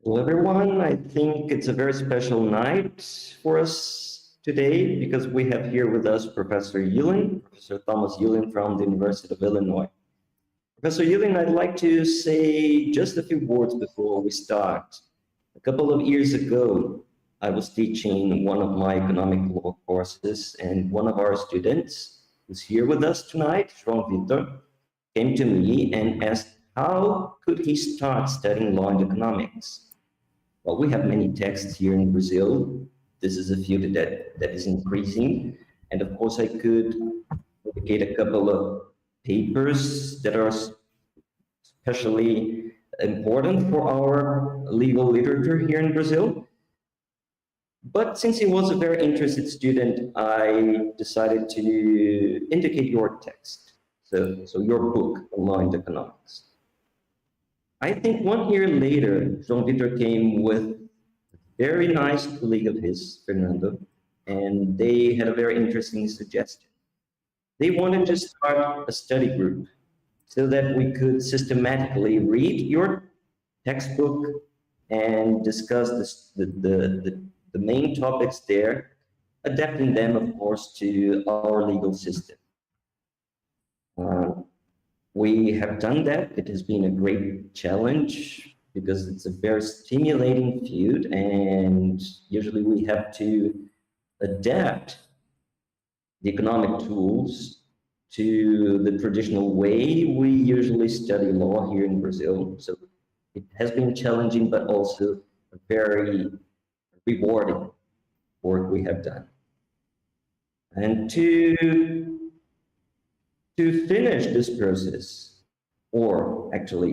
Hello, everyone. I think it's a very special night for us today because we have here with us Professor Ulen, Professor Thomas Ulen from the University of Illinois. Professor Ulen, I'd like to say just a few words before we start. A couple of years ago, I was teaching one of my economic law courses, and one of our students, who's here with us tonight, João Vitor, came to me and asked how could he start studying law and economics. Well, we have many texts here in Brazil. This is a field that is increasing. And of course, I could indicate a couple of papers that are especially important for our legal literature here in Brazil. But since he was a very interested student, I decided to indicate your text. So your book, Law and Economics. I think 1 year later, João Vitor came with a very nice colleague of his, Fernando, and they had a very interesting suggestion. They wanted to start a study group so that we could systematically read your textbook and discuss the main topics there, adapting them, of course, to our legal system. We have done that. It has been a great challenge because it's a very stimulating field, and usually we have to adapt the economic tools to the traditional way we usually study law here in Brazil. So it has been challenging, but also a very rewarding work we have done. And to finish this process, or actually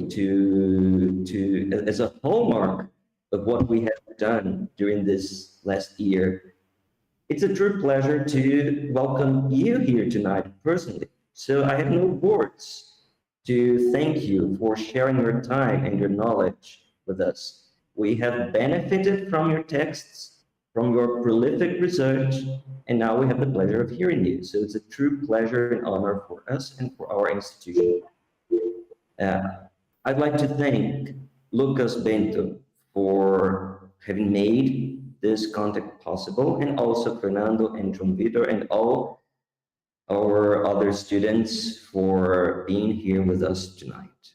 as a hallmark of what we have done during this last year, it's a true pleasure to welcome you here tonight personally. So I have no words to thank you for sharing your time and your knowledge with us. We have benefited from your texts, from your prolific research, and now we have the pleasure of hearing you. So it's a true pleasure and honor for us and for our institution. I'd like to thank Lucas Bento for having made this contact possible, and also Fernando and João Vitor and all our other students for being here with us tonight.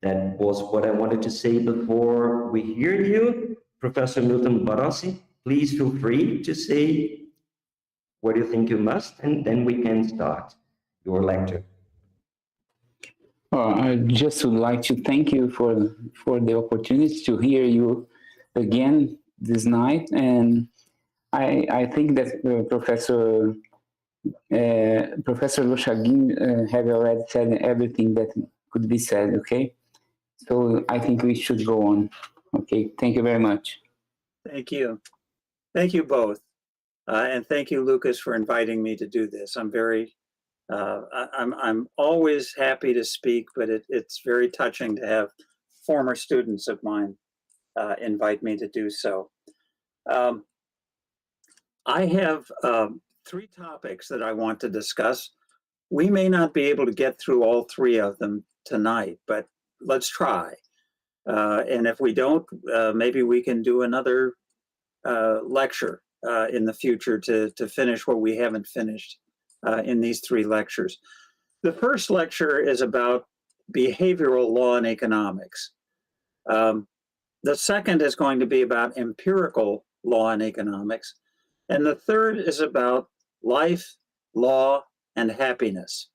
That was what I wanted to say before we hear you. Professor Milton Barossi, please feel free to say what you think you must, and then we can start your lecture. I just would like to thank you for the opportunity to hear you again this night, and I think that Professor Lochagin have already said everything that could be said. Okay, so I think we should go on. Okay, thank you very much. Thank you. Thank you both. And thank you, Lucas, for inviting me to do this. I'm very, I'm always happy to speak, but it's very touching to have former students of mine invite me to do so. I have 3 topics that I want to discuss. We may not be able to get through all 3 of them tonight, but let's try. And if we don't, maybe we can do another lecture in the future to finish what we haven't finished in these 3 lectures. The first lecture is about behavioral law and economics. The second is going to be about empirical law and economics. And the third is about life, law, and happiness.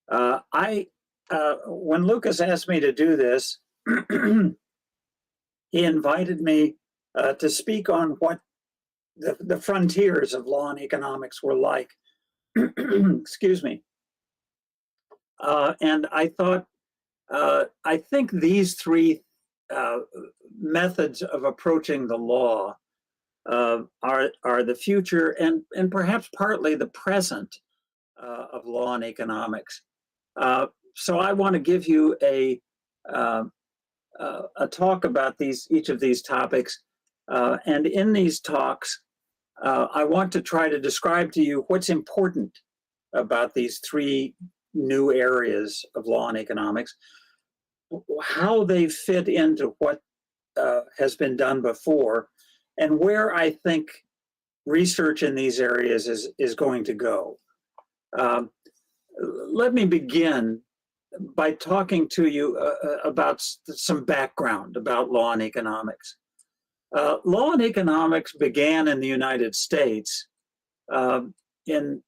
When Lucas asked me to do this, he invited me to speak on what the frontiers of law and economics were like. Excuse me. And I thought, I think these 3 methods of approaching the law are the future and perhaps partly the present of law and economics. So I want to give you a talk about each of these topics. And in these talks, I want to try to describe to you what's important about these 3 new areas of law and economics, how they fit into what has been done before, and where I think research in these areas is going to go. Let me begin by talking to you about some background about law and economics. Law and economics began in the United States in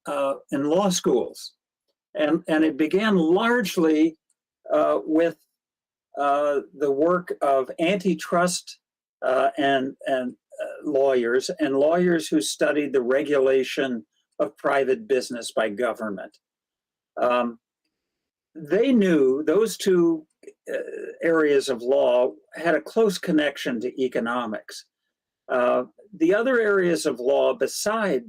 law schools, and it began largely with the work of antitrust and lawyers and lawyers who studied the regulation of private business by government. They knew those two areas of law had a close connection to economics. The other areas of law beside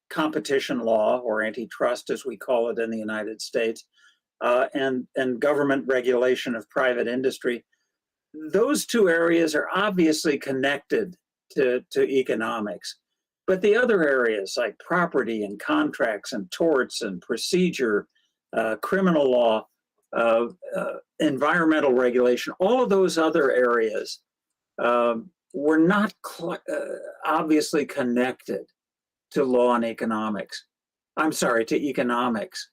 competition law, or antitrust as we call it in the United States, and government regulation of private industry, those two areas are obviously connected to economics. But the other areas like property and contracts and torts and procedure, criminal law, environmental regulation, all of those other areas were not obviously connected to law and economics. I'm sorry, to economics.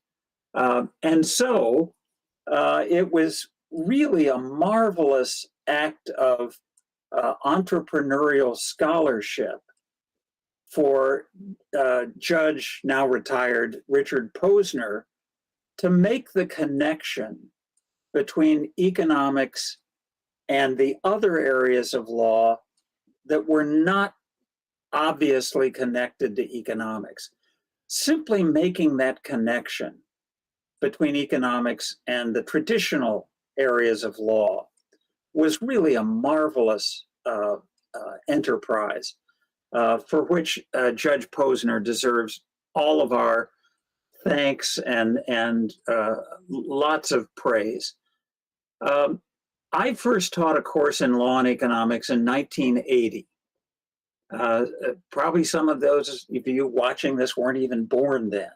And so it was really a marvelous act of entrepreneurial scholarship for Judge, now retired, Richard Posner, to make the connection between economics and the other areas of law that were not obviously connected to economics. Simply making that connection between economics and the traditional areas of law was really a marvelous enterprise for which Judge Posner deserves all of our thanks and lots of praise. I first taught a course in law and economics in 1980. Probably some of those of you watching this weren't even born then.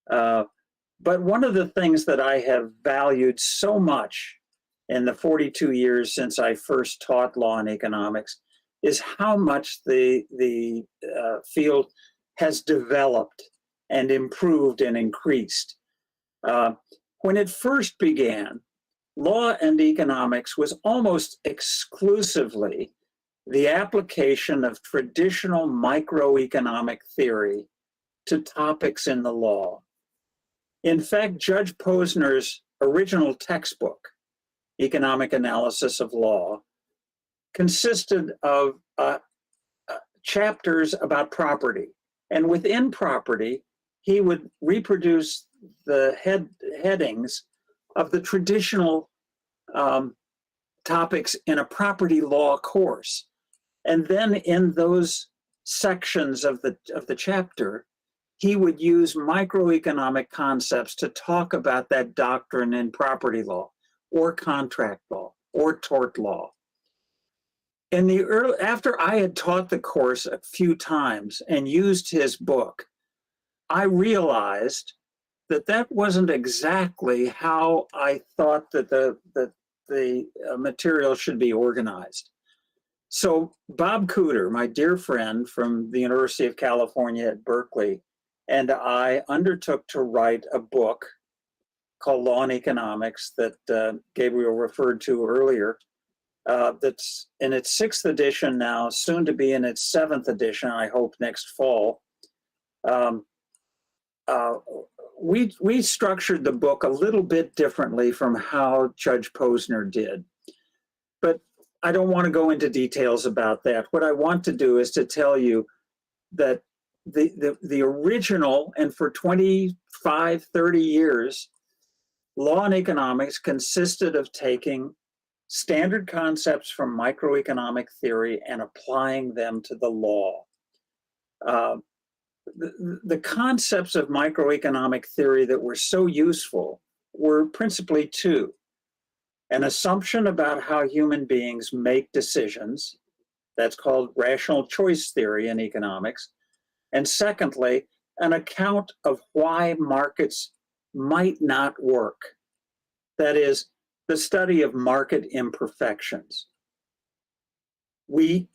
But one of the things that I have valued so much in the 42 years since I first taught law and economics is how much the field has developed and improved and increased. When it first began, law and economics was almost exclusively the application of traditional microeconomic theory to topics in the law. In fact, Judge Posner's original textbook, Economic Analysis of Law, consisted of chapters about property. And within property, he would reproduce the headings of the traditional topics in a property law course. And then in those sections of the chapter, he would use microeconomic concepts to talk about that doctrine in property law or contract law or tort law. After I had taught the course a few times and used his book, I realized that that wasn't exactly how I thought that the material should be organized. So Bob Cooter, my dear friend from the University of California at Berkeley, and I undertook to write a book called Law and Economics that Gabriel referred to earlier. That's in its 6th edition now, soon to be in its 7th edition, I hope next fall. We structured the book a little bit differently from how Judge Posner did. But I don't want to go into details about that. What I want to do is to tell you that the original, and for 25, 30 years, law and economics consisted of taking standard concepts from microeconomic theory and applying them to the law. The concepts of microeconomic theory that were so useful were principally two: an assumption about how human beings make decisions, that's called rational choice theory in economics, and secondly, an account of why markets might not work, that is, the study of market imperfections. when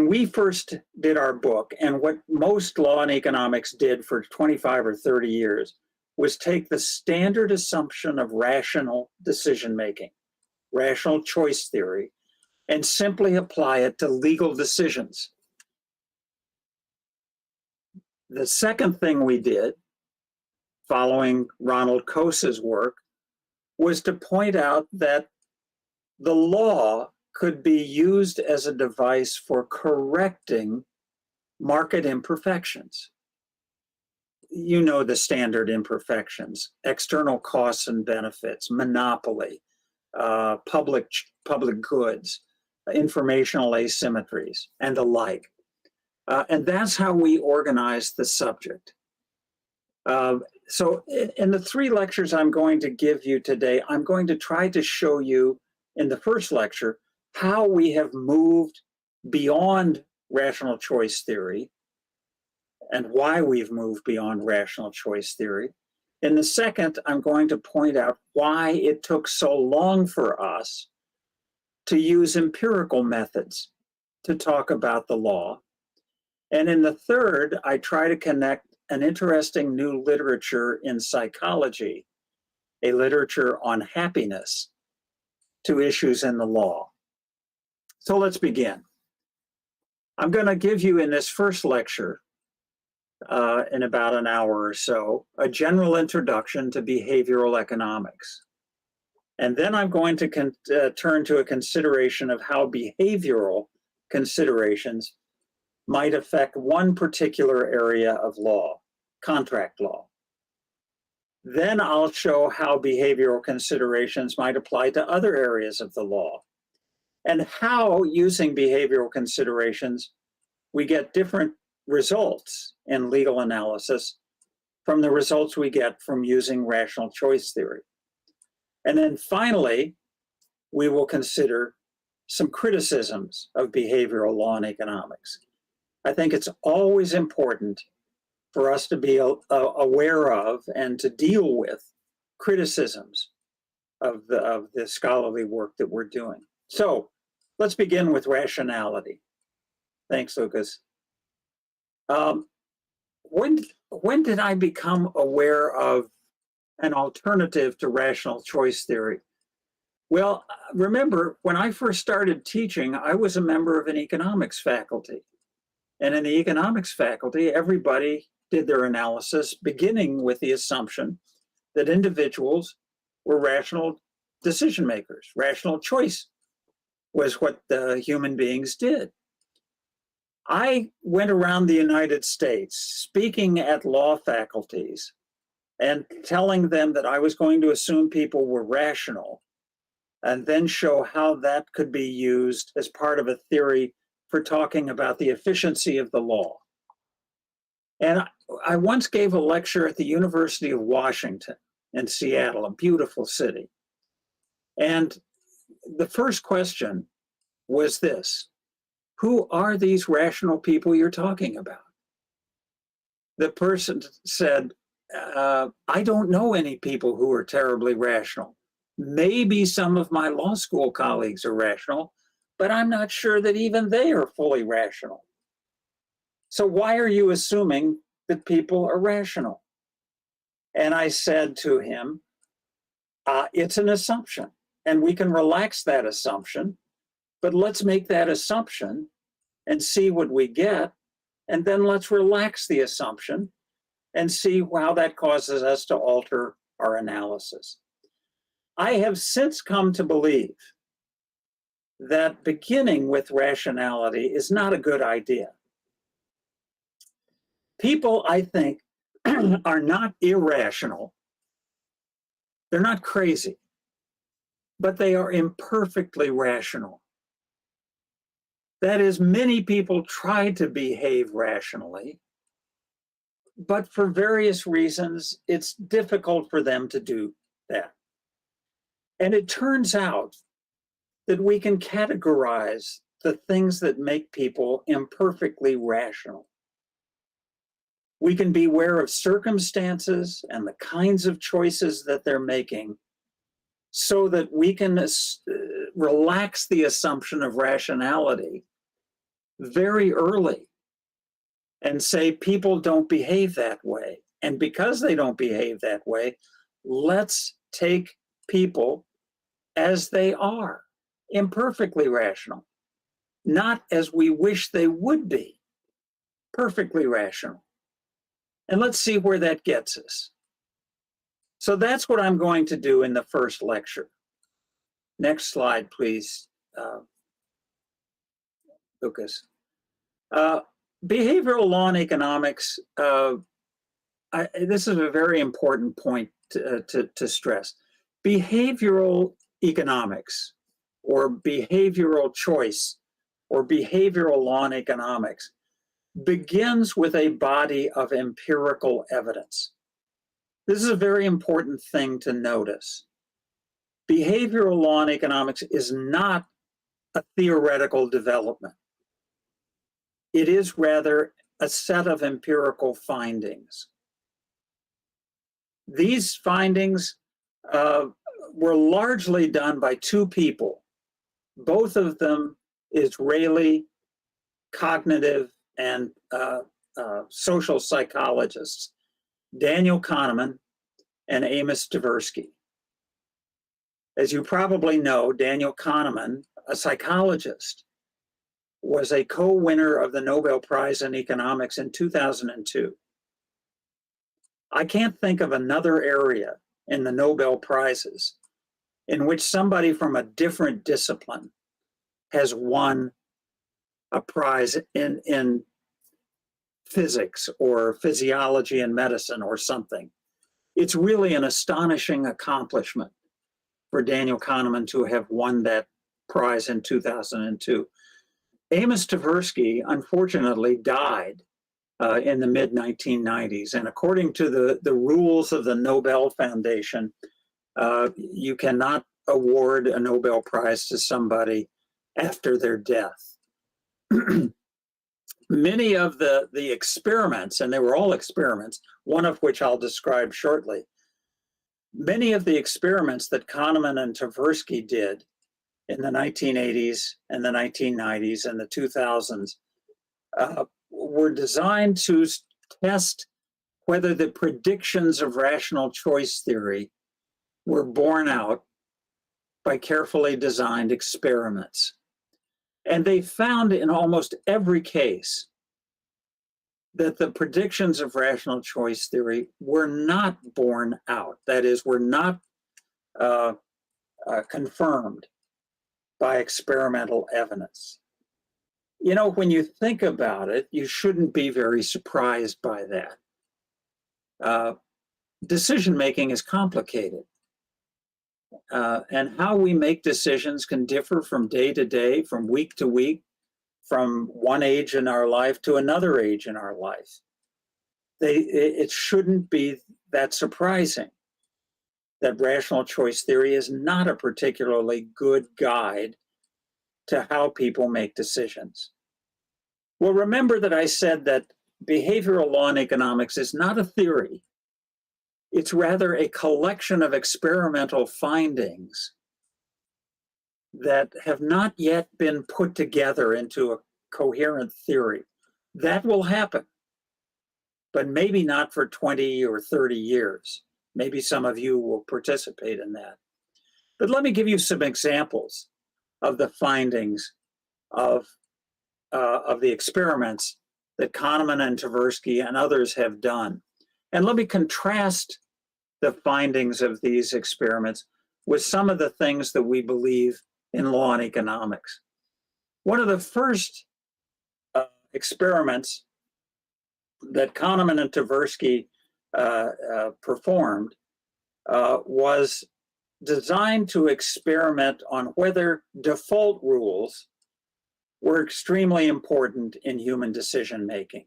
we first did our book, and what most law and economics did for 25 or 30 years, was take the standard assumption of rational decision-making, rational choice theory, and simply apply it to legal decisions. The second thing we did, following Ronald Coase's work, was to point out that the law could be used as a device for correcting market imperfections. You know the standard imperfections: external costs and benefits, monopoly, public goods, informational asymmetries, and the like. And that's how we organize the subject. So in the 3 lectures I'm going to give you today, I'm going to try to show you in the first lecture how we have moved beyond rational choice theory and why we've moved beyond rational choice theory. In the second, I'm going to point out why it took so long for us to use empirical methods to talk about the law. And in the third, I try to connect an interesting new literature in psychology, a literature on happiness, to issues in the law. So let's begin. I'm going to give you in this first lecture, in about an hour or so, a general introduction to behavioral economics. And then I'm going to turn to a consideration of how behavioral considerations might affect one particular area of law, contract law. Then I'll show how behavioral considerations might apply to other areas of the law, and how, using behavioral considerations, we get different results in legal analysis from the results we get from using rational choice theory. And then finally, we will consider some criticisms of behavioral law and economics. I think it's always important for us to be aware of and to deal with criticisms of the scholarly work that we're doing. So let's begin with rationality. Thanks, Lucas. When did I become aware of an alternative to rational choice theory? Well, remember, when I first started teaching, I was a member of an economics faculty. And in the economics faculty, everybody did their analysis beginning with the assumption that individuals were rational decision makers. Rational choice was what the human beings did. I went around the United States speaking at law faculties and telling them that I was going to assume people were rational, and then show how that could be used as part of a theory for talking about the efficiency of the law. And I once gave a lecture at the University of Washington in Seattle, a beautiful city. And the first question was this: who are these rational people you're talking about? The person said, I don't know any people who are terribly rational. Maybe some of my law school colleagues are rational, but I'm not sure that even they are fully rational. So why are you assuming that people are rational? And I said to him, it's an assumption, and we can relax that assumption, but let's make that assumption and see what we get, and then let's relax the assumption and see how that causes us to alter our analysis. I have since come to believe that beginning with rationality is not a good idea. People, I think, are not irrational. They're not crazy, but they are imperfectly rational. That is, many people try to behave rationally, but for various reasons, it's difficult for them to do that. And it turns out that we can categorize the things that make people imperfectly rational. We can be aware of circumstances and the kinds of choices that they're making so that we can relax the assumption of rationality very early and say people don't behave that way. And because they don't behave that way, let's take people as they are, imperfectly rational, not as we wish they would be, perfectly rational. And let's see where that gets us. So that's what I'm going to do in the first lecture. Next slide, please, Lucas. Behavioral law and economics, this is a very important point to stress. Behavioral economics, or behavioral choice, or behavioral law and economics begins with a body of empirical evidence. This is a very important thing to notice. Behavioral law and economics is not a theoretical development. It is rather a set of empirical findings. These findings were largely done by two people, both of them Israeli cognitive and social psychologists, Daniel Kahneman and Amos Tversky. As you probably know, Daniel Kahneman, a psychologist, was a co-winner of the Nobel Prize in Economics in 2002. I can't think of another area in the Nobel Prizes in which somebody from a different discipline has won a prize in physics or physiology and medicine or something. It's really an astonishing accomplishment for Daniel Kahneman to have won that prize in 2002. Amos Tversky, unfortunately, died in the mid-1990s. And according to the rules of the Nobel Foundation, you cannot award a Nobel Prize to somebody after their death. Many of the experiments, and they were all experiments, one of which I'll describe shortly, many of the experiments that Kahneman and Tversky did in the 1980s and the 1990s and the 2000s were designed to test whether the predictions of rational choice theory were borne out by carefully designed experiments. And they found in almost every case that the predictions of rational choice theory were not borne out, that is, were not confirmed by experimental evidence. You know, when you think about it, you shouldn't be very surprised by that. Decision-making is complicated. And how we make decisions can differ from day to day, from week to week, from one age in our life to another age in our life. It shouldn't be that surprising that rational choice theory is not a particularly good guide to how people make decisions. Well, remember that I said that behavioral law and economics is not a theory. It's rather a collection of experimental findings that have not yet been put together into a coherent theory. That will happen, but maybe not for 20 or 30 years. Maybe some of you will participate in that. But let me give you some examples of the findings of the experiments that Kahneman and Tversky and others have done. And let me contrast the findings of these experiments with some of the things that we believe in law and economics. One of the first experiments that Kahneman and Tversky performed was designed to experiment on whether default rules were extremely important in human decision-making.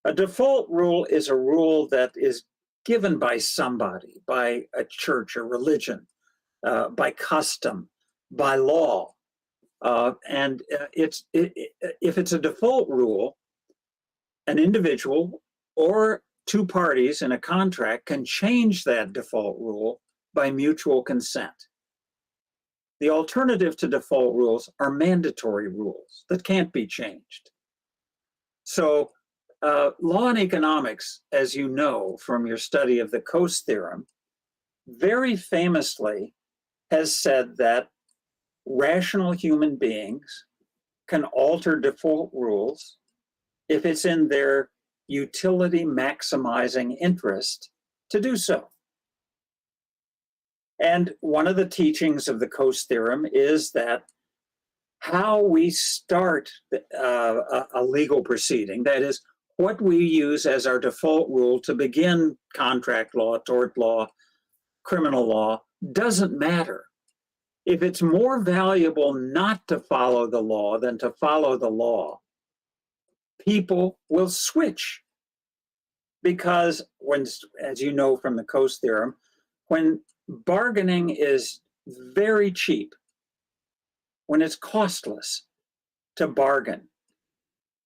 A default rule is a rule that is given by somebody, by a church, a religion, by custom, by law. And if it's a default rule, an individual or two parties in a contract can change that default rule by mutual consent. The alternative to default rules are mandatory rules that can't be changed. So law and economics, as you know from your study of the Coase Theorem, very famously has said that rational human beings can alter default rules if it's in their utility maximizing interest to do so. And one of the teachings of the Coase Theorem is that how we start a legal proceeding, that is, what we use as our default rule to begin contract law, tort law, criminal law, doesn't matter. If it's more valuable not to follow the law than to follow the law, people will switch. Because when, as you know from the Coase Theorem, when bargaining is very cheap, when it's costless to bargain,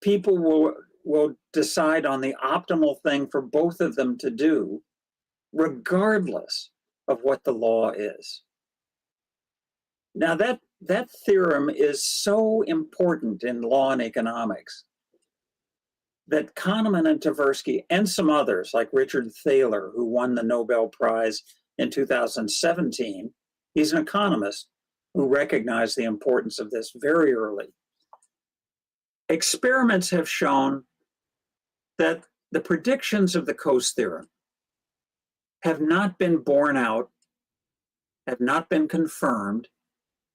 people will decide on the optimal thing for both of them to do, regardless of what the law is. Now that theorem is so important in law and economics that Kahneman and Tversky and some others like Richard Thaler, who won the Nobel Prize in 2017, he's an economist who recognized the importance of this very early. Experiments have shown that the predictions of the Coase Theorem have not been borne out, have not been confirmed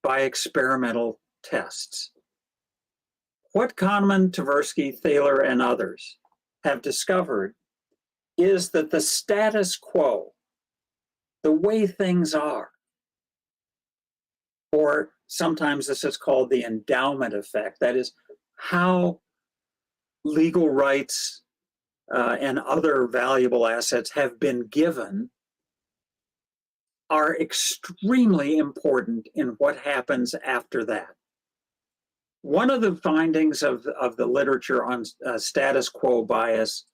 by experimental tests. What Kahneman, Tversky, Thaler, and others have discovered is that the status quo, the way things are, or sometimes this is called the endowment effect, that is, how legal rights and other valuable assets have been given, are extremely important in what happens after that. One of the findings of the literature on status quo bias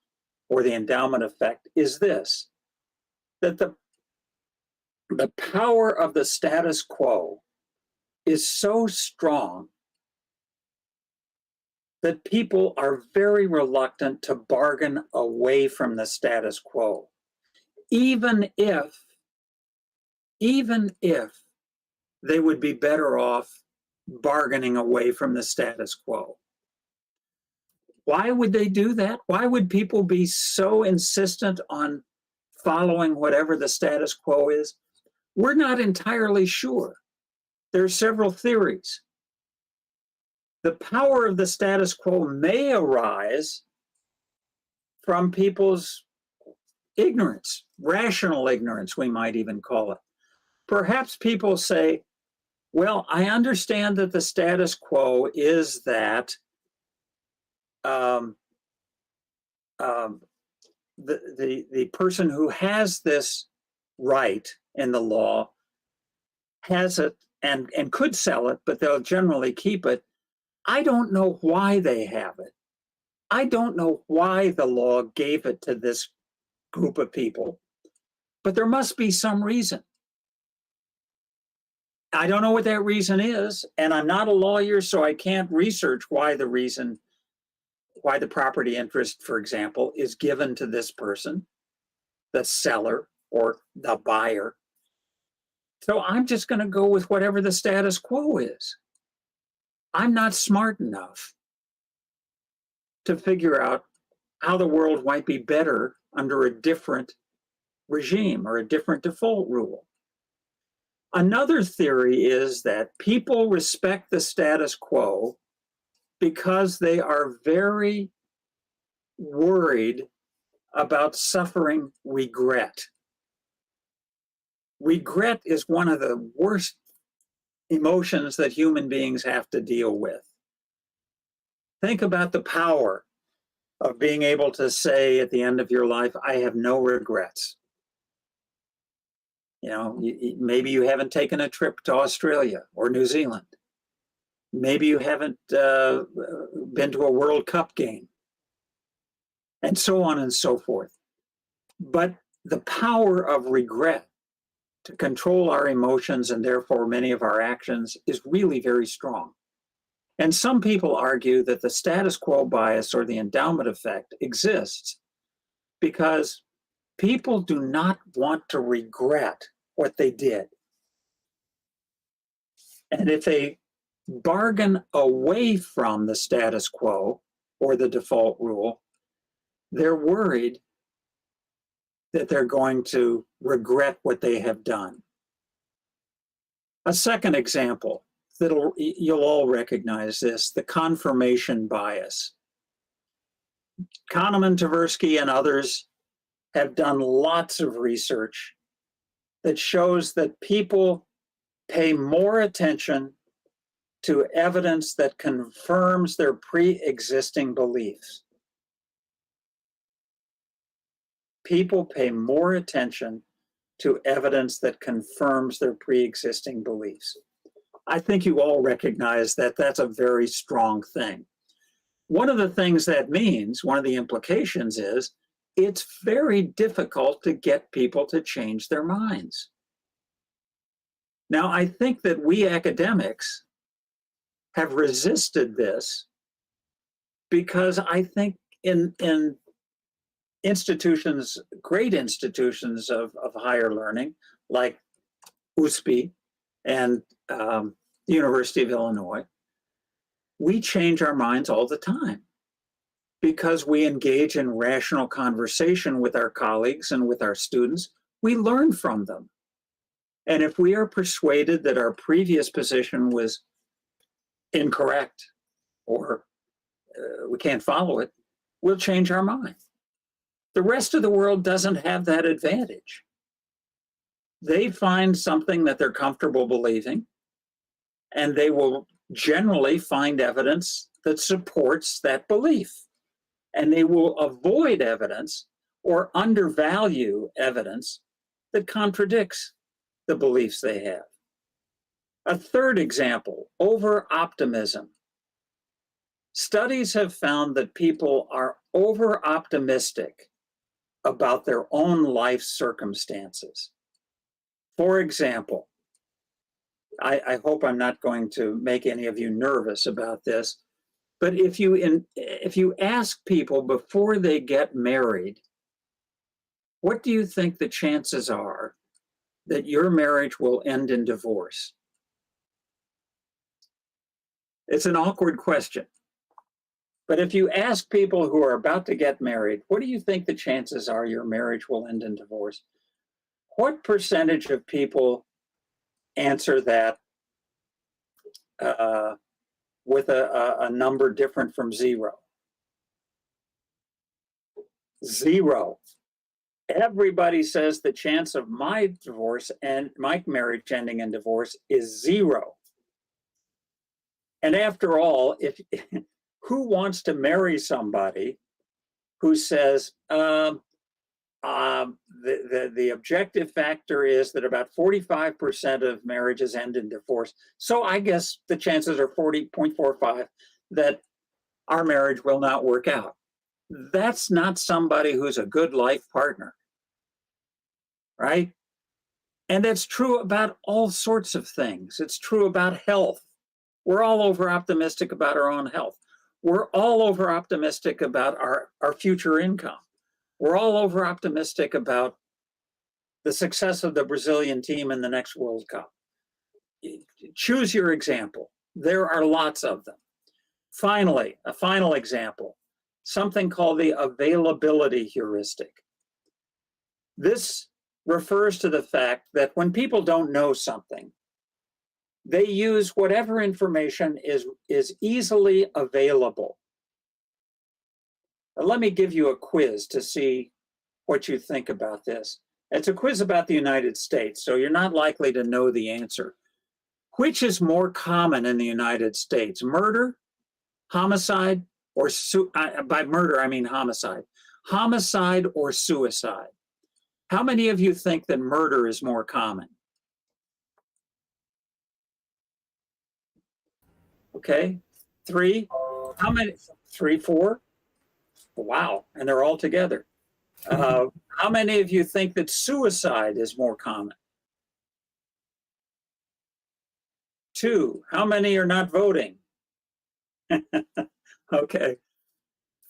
or the endowment effect is this, that the power of the status quo is so strong that people are very reluctant to bargain away from the status quo, even if they would be better off bargaining away from the status quo. Why would they do that? Why would people be so insistent on following whatever the status quo is? We're not entirely sure. There are several theories. The power of the status quo may arise from people's ignorance, rational ignorance, we might even call it. Perhaps people say, well, I understand that the status quo is that the person who has this right in the law has it and could sell it, but they'll generally keep it. I don't know why they have it. I don't know why the law gave it to this group of people, but there must be some reason. I don't know what that reason is, and I'm not a lawyer, so I can't research why the property interest, for example, is given to this person, the seller or the buyer. So I'm just going to go with whatever the status quo is. I'm not smart enough to figure out how the world might be better under a different regime or a different default rule. Another theory is that people respect the status quo because they are very worried about suffering regret. Regret is one of the worst emotions that human beings have to deal with. Think about the power of being able to say at the end of your life, I have no regrets. You know, maybe you haven't taken a trip to Australia or New Zealand. Maybe you haven't been to a World Cup game, and so on and so forth. But the power of regret to control our emotions and therefore many of our actions is really very strong. And some people argue that the status quo bias or the endowment effect exists because people do not want to regret what they did. And if they bargain away from the status quo or the default rule, they're worried that they're going to regret what they have done. A second example you'll all recognize this, the confirmation bias. Kahneman, Tversky, and others have done lots of research that shows that people pay more attention to evidence that confirms their pre-existing beliefs. People pay more attention to evidence that confirms their pre-existing beliefs. I think you all recognize that that's a very strong thing. One of the things that means, one of the implications is, it's very difficult to get people to change their minds. Now, I think that we academics have resisted this because I think in institutions, great institutions of higher learning, like USP and the University of Illinois, we change our minds all the time because we engage in rational conversation with our colleagues and with our students. We learn from them. And if we are persuaded that our previous position was incorrect or we can't follow it, we'll change our mind. The rest of the world doesn't have that advantage. They find something that they're comfortable believing, and they will generally find evidence that supports that belief. And they will avoid evidence or undervalue evidence that contradicts the beliefs they have. A third example, over-optimism. Studies have found that people are over-optimistic about their own life circumstances. For example, I hope I'm not going to make any of you nervous about this, but if you ask people before they get married, what do you think the chances are that your marriage will end in divorce? It's an awkward question. But if you ask people who are about to get married, what do you think the chances are your marriage will end in divorce? What percentage of people answer that with a number different from zero? Zero. Everybody says the chance of my divorce and my marriage ending in divorce is zero. And after all, who wants to marry somebody who says the objective factor is that about 45% of marriages end in divorce. So I guess the chances are 40.45 that our marriage will not work out. That's not somebody who's a good life partner, right? And that's true about all sorts of things. It's true about health. We're all over optimistic about our own health. We're all over optimistic about our future income. We're all over optimistic about the success of the Brazilian team in the next World Cup. Choose your example. There are lots of them. Finally, a final example, something called the availability heuristic. This refers to the fact that when people don't know something, they use whatever information is easily available. Let me give you a quiz to see what you think about this. It's a quiz about the United States, so you're not likely to know the answer. Which is more common in the United States, murder, homicide, or by murder I mean homicide. Homicide or suicide? How many of you think that murder is more common? Okay, 3. How many? 3, 4? Wow, and they're all together. How many of you think that suicide is more common? 2. How many are not voting? Okay.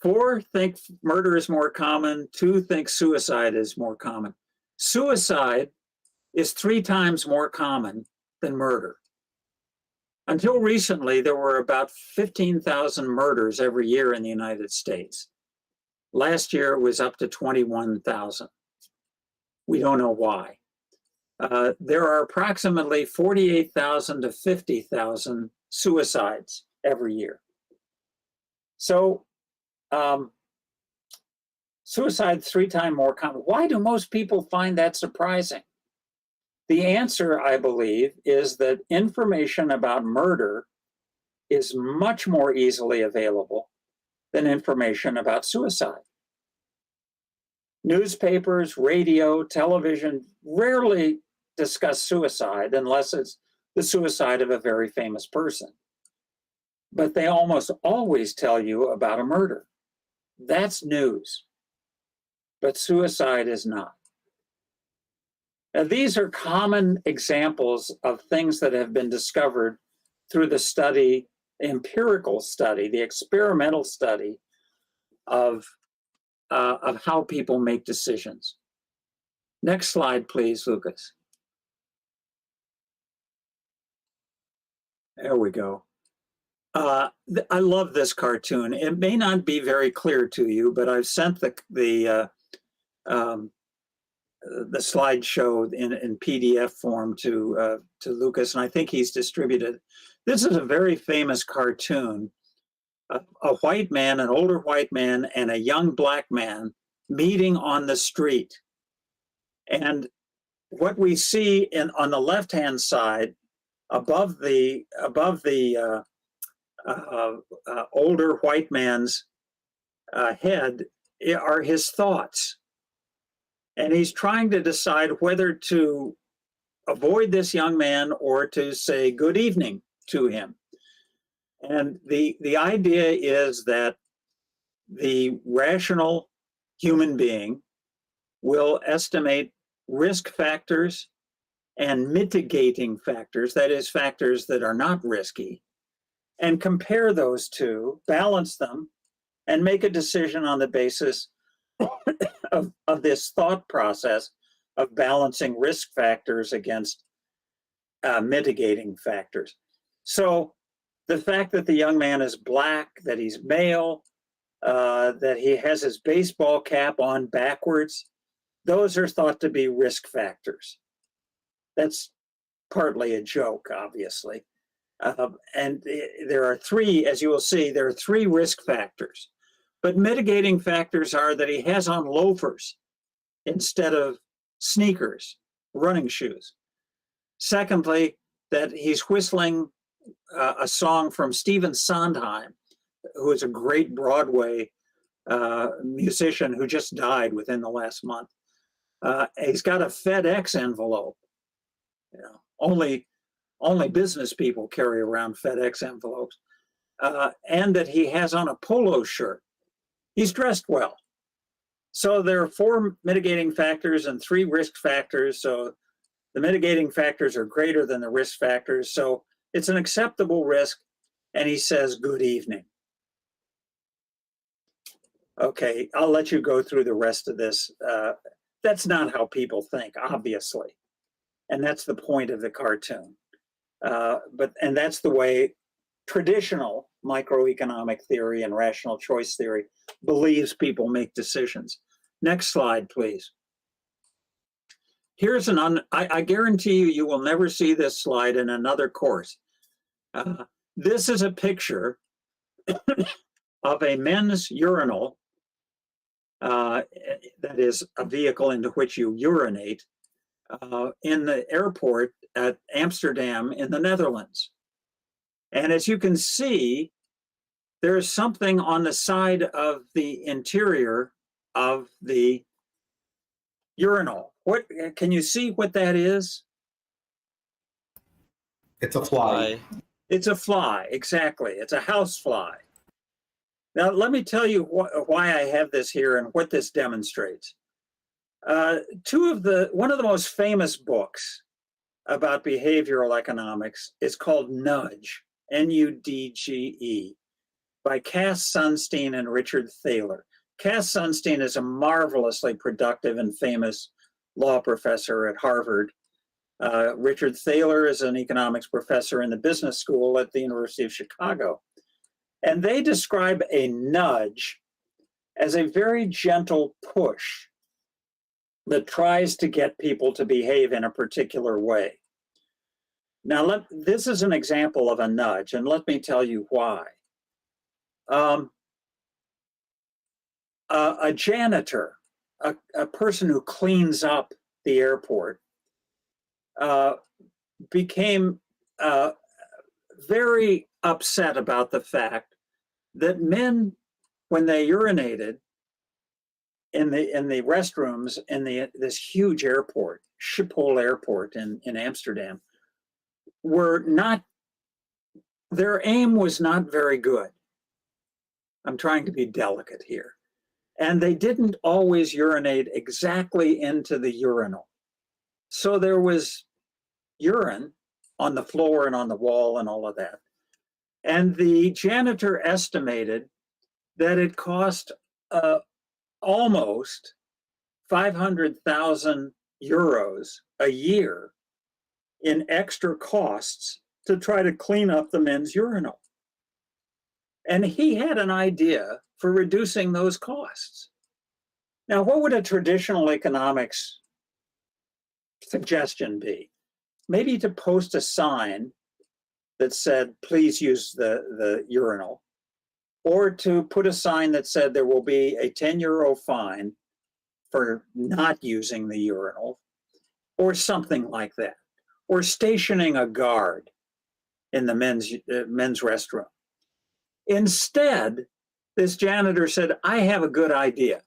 4 think murder is more common. 2 think suicide is more common. Suicide is 3 times more common than murder. Until recently, there were about 15,000 murders every year in the United States. Last year, it was up to 21,000. We don't know why. There are approximately 48,000 to 50,000 suicides every year. So, suicide 3 times more common. Why do most people find that surprising? The answer, I believe, is that information about murder is much more easily available than information about suicide. Newspapers, radio, television rarely discuss suicide unless it's the suicide of a very famous person. But they almost always tell you about a murder. That's news. But suicide is not. Now, these are common examples of things that have been discovered through the study, empirical study, the experimental study of how people make decisions. Next slide, please, Lucas. There we go. I love this cartoon. It may not be very clear to you, but I've sent the slideshow in PDF form to Lucas, and I think he's distributed. This is a very famous cartoon. A white man, an older white man, and a young black man meeting on the street. And what we see on the left-hand side, above the older white man's head, are his thoughts. And he's trying to decide whether to avoid this young man or to say good evening to him. And the idea is that the rational human being will estimate risk factors and mitigating factors, that is, factors that are not risky, and compare those two, balance them, and make a decision on the basis of this thought process of balancing risk factors against mitigating factors. So the fact that the young man is black, that he's male, that he has his baseball cap on backwards, those are thought to be risk factors. That's partly a joke, obviously. And there are 3, as you will see, there are 3 risk factors. But mitigating factors are that he has on loafers instead of sneakers, running shoes. Secondly, that he's whistling a song from Stephen Sondheim, who is a great Broadway musician who just died within the last month. He's got a FedEx envelope. You know, only business people carry around FedEx envelopes. And that he has on a polo shirt. He's dressed well. So there are 4 mitigating factors and 3 risk factors. So the mitigating factors are greater than the risk factors. So it's an acceptable risk. And he says, good evening. Okay, I'll let you go through the rest of this. That's not how people think, obviously. And that's the point of the cartoon. And that's the way traditional microeconomic theory and rational choice theory believes people make decisions. Next slide, please. Here's I guarantee you will never see this slide in another course. This is a picture of a men's urinal, that is a vehicle into which you urinate, in the airport at Amsterdam in the Netherlands. And as you can see, there's something on the side of the interior of the urinal. What can you see what that is? It's a fly. It's a fly, exactly. It's a house fly. Now, let me tell you why I have this here and what this demonstrates. One of the most famous books about behavioral economics is called Nudge, N-U-D-G-E, by Cass Sunstein and Richard Thaler. Cass Sunstein is a marvelously productive and famous law professor at Harvard. Richard Thaler is an economics professor in the business school at the University of Chicago. And they describe a nudge as a very gentle push that tries to get people to behave in a particular way. Now, this is an example of a nudge, and let me tell you why. A janitor, a person who cleans up the airport, became very upset about the fact that men, when they urinated in the restrooms in this huge airport, Schiphol Airport in Amsterdam, their aim was not very good. I'm trying to be delicate here. And they didn't always urinate exactly into the urinal. So there was urine on the floor and on the wall and all of that. And the janitor estimated that it cost almost 500,000 euros a year in extra costs to try to clean up the men's urinal. And he had an idea for reducing those costs. Now, what would a traditional economics suggestion be? Maybe to post a sign that said, please use the urinal, or to put a sign that said there will be a 10 euro fine for not using the urinal, or something like that, or stationing a guard in the men's restroom. Instead, this janitor said, I have a good idea.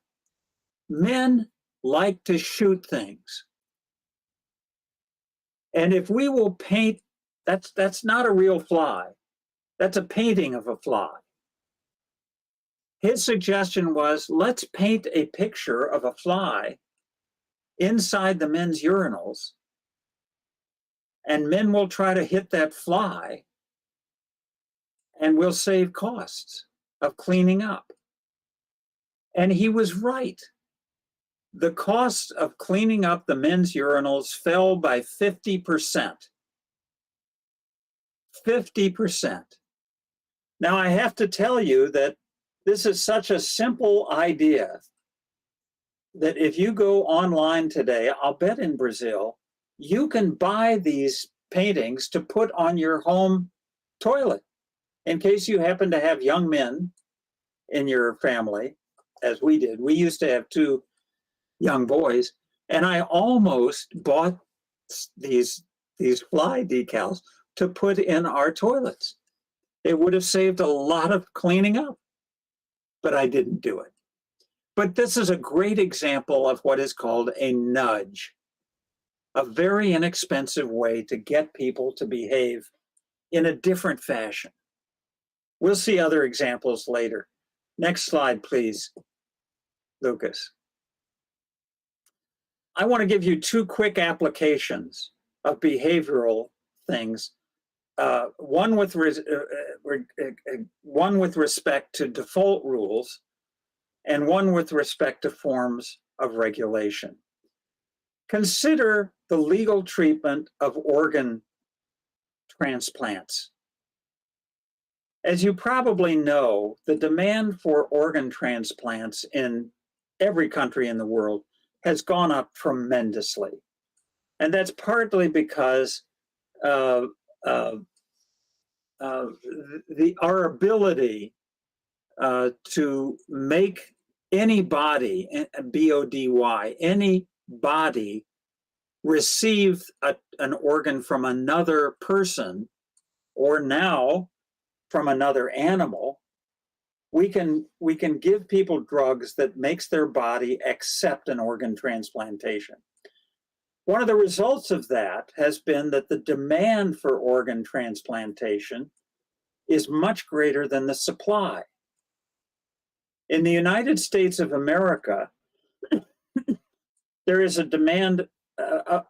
Men like to shoot things. And if we will paint, that's not a real fly. That's a painting of a fly. His suggestion was, let's paint a picture of a fly inside the men's urinals, and men will try to hit that fly, and we'll save costs of cleaning up. And he was right. The cost of cleaning up the men's urinals fell by 50%. 50%. Now, I have to tell you that this is such a simple idea that if you go online today, I'll bet in Brazil, you can buy these paintings to put on your home toilet in case you happen to have young men in your family, as we did. We used to have 2 young boys, and I almost bought these fly decals to put in our toilets. It would have saved a lot of cleaning up, but I didn't do it. But this is a great example of what is called a nudge, a very inexpensive way to get people to behave in a different fashion. We'll see other examples later. Next slide, please, Lucas. I want to give you 2 quick applications of behavioral things. One with respect to default rules, and one with respect to forms of regulation. Consider the legal treatment of organ transplants. As you probably know, the demand for organ transplants in every country in the world has gone up tremendously. And that's partly because our ability to make any body, B-O-D-Y, any body receive an organ from another person, or now from another animal, we can give people drugs that makes their body accept an organ transplantation. One of the results of that has been that the demand for organ transplantation is much greater than the supply. In the United States of America, there is a demand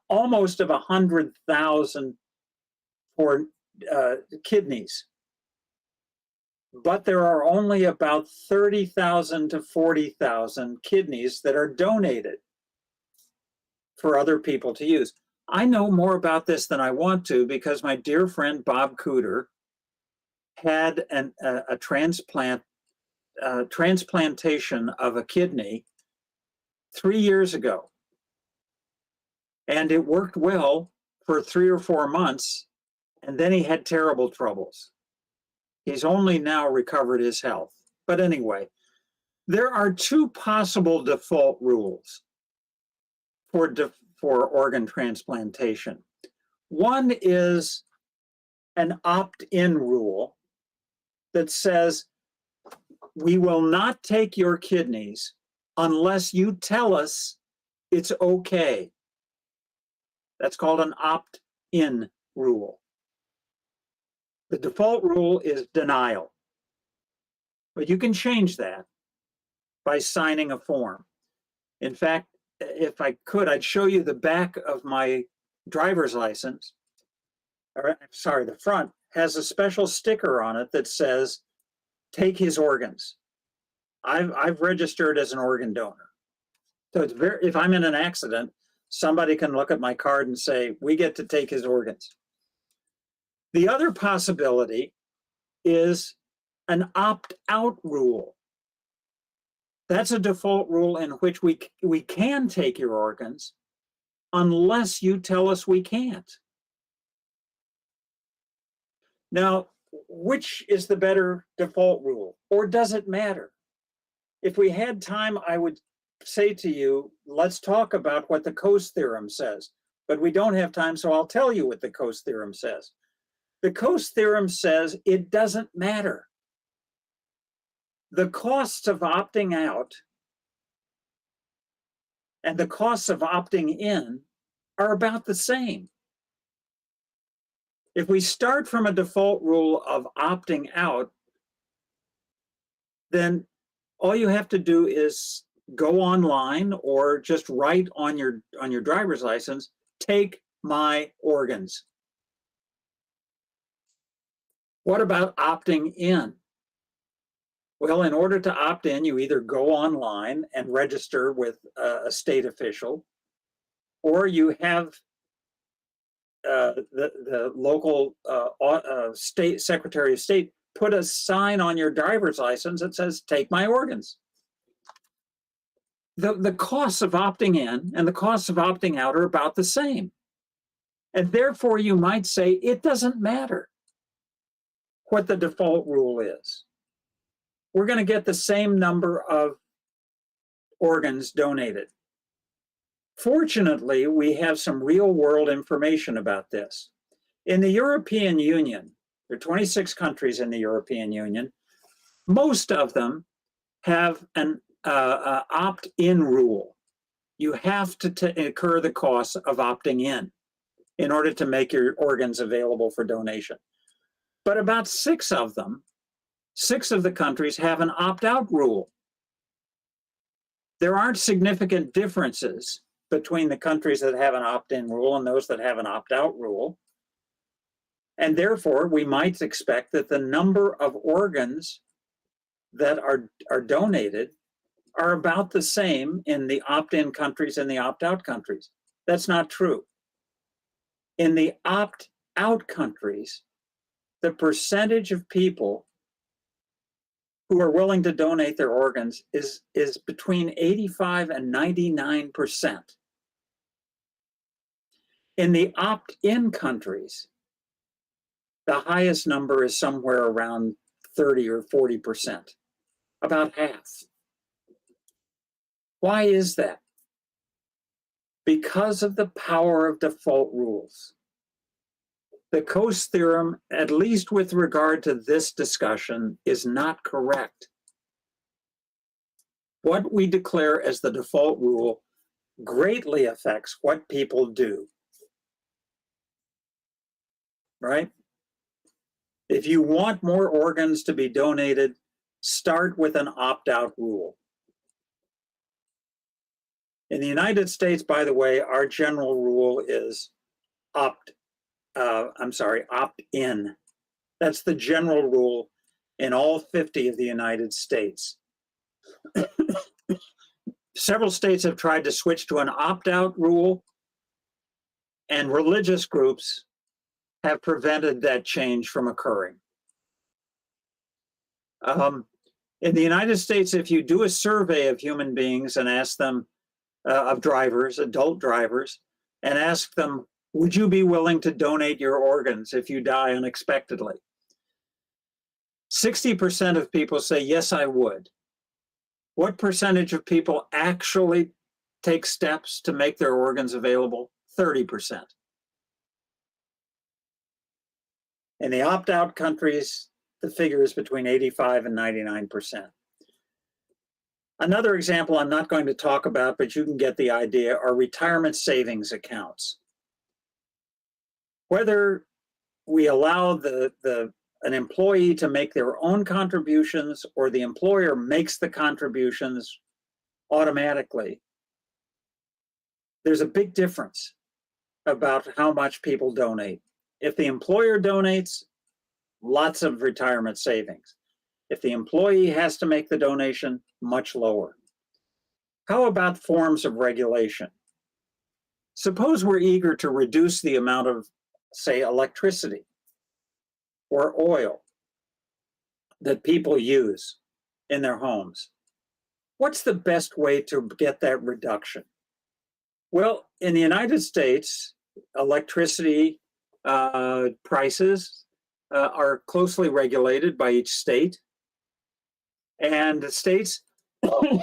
almost of 100,000 for kidneys. But there are only about 30,000 to 40,000 kidneys that are donated for other people to use. I know more about this than I want to because my dear friend Bob Cooter had a transplantation of a kidney 3 years ago. And it worked well for 3 or 4 months, and then he had terrible troubles. He's only now recovered his health. But anyway, there are 2 possible default rules for organ transplantation. One is an opt-in rule that says, we will not take your kidneys unless you tell us it's okay. That's called an opt-in rule. The default rule is denial, but you can change that by signing a form. In fact, if I could, I'd show you the back of my driver's license. Or, sorry, the front has a special sticker on it that says, take his organs. I've registered as an organ donor. So it's if I'm in an accident, somebody can look at my card and say, we get to take his organs. The other possibility is an opt-out rule. That's a default rule in which we can take your organs unless you tell us we can't. Now, which is the better default rule, or does it matter? If we had time, I would say to you, let's talk about what the Coase Theorem says, but we don't have time, so I'll tell you what the Coase Theorem says. The Coase Theorem says it doesn't matter. The costs of opting out and the costs of opting in are about the same. If we start from a default rule of opting out, then all you have to do is go online or just write on your driver's license, take my organs. What about opting in? Well, in order to opt in, you either go online and register with a state official, or you have the local state secretary of state put a sign on your driver's license that says, take my organs. The costs of opting in and the costs of opting out are about the same. And therefore, you might say it doesn't matter what the default rule is. We're going to get the same number of organs donated. Fortunately, we have some real-world information about this. In the European Union, there are 26 countries in the European Union. Most of them have an opt-in rule. You have to incur the cost of opting in order to make your organs available for donation. But about 6 of them, 6 of the countries have an opt-out rule. There aren't significant differences between the countries that have an opt-in rule and those that have an opt-out rule. And therefore, we might expect that the number of organs that are donated are about the same in the opt-in countries and the opt-out countries. That's not true. In the opt-out countries, the percentage of people who are willing to donate their organs is between 85 and 99%. In the opt-in countries, the highest number is somewhere around 30 or 40%, about half. Why is that? Because of the power of default rules. The Coase Theorem, at least with regard to this discussion, is not correct. What we declare as the default rule greatly affects what people do. Right? If you want more organs to be donated, start with an opt-out rule. In the United States, by the way, our general rule is opt-in. That's the general rule in all 50 of the United States. Several states have tried to switch to an opt-out rule, and religious groups have prevented that change from occurring. In the United States, if you do a survey of human beings and ask them, of drivers, adult drivers, and ask them, would you be willing to donate your organs if you die unexpectedly? 60% of people say, yes, I would. What percentage of people actually take steps to make their organs available? 30%. In the opt-out countries, the figure is between 85 and 99%. Another example I'm not going to talk about, but you can get the idea, are retirement savings accounts. Whether we allow an employee to make their own contributions or the employer makes the contributions automatically, there's a big difference about how much people donate. If the employer donates, lots of retirement savings. If the employee has to make the donation, much lower. How about forms of regulation? Suppose we're eager to reduce the amount of, say, electricity or oil that people use in their homes. What's the best way to get that reduction? Well, in the United States, electricity prices are closely regulated by each state. And the states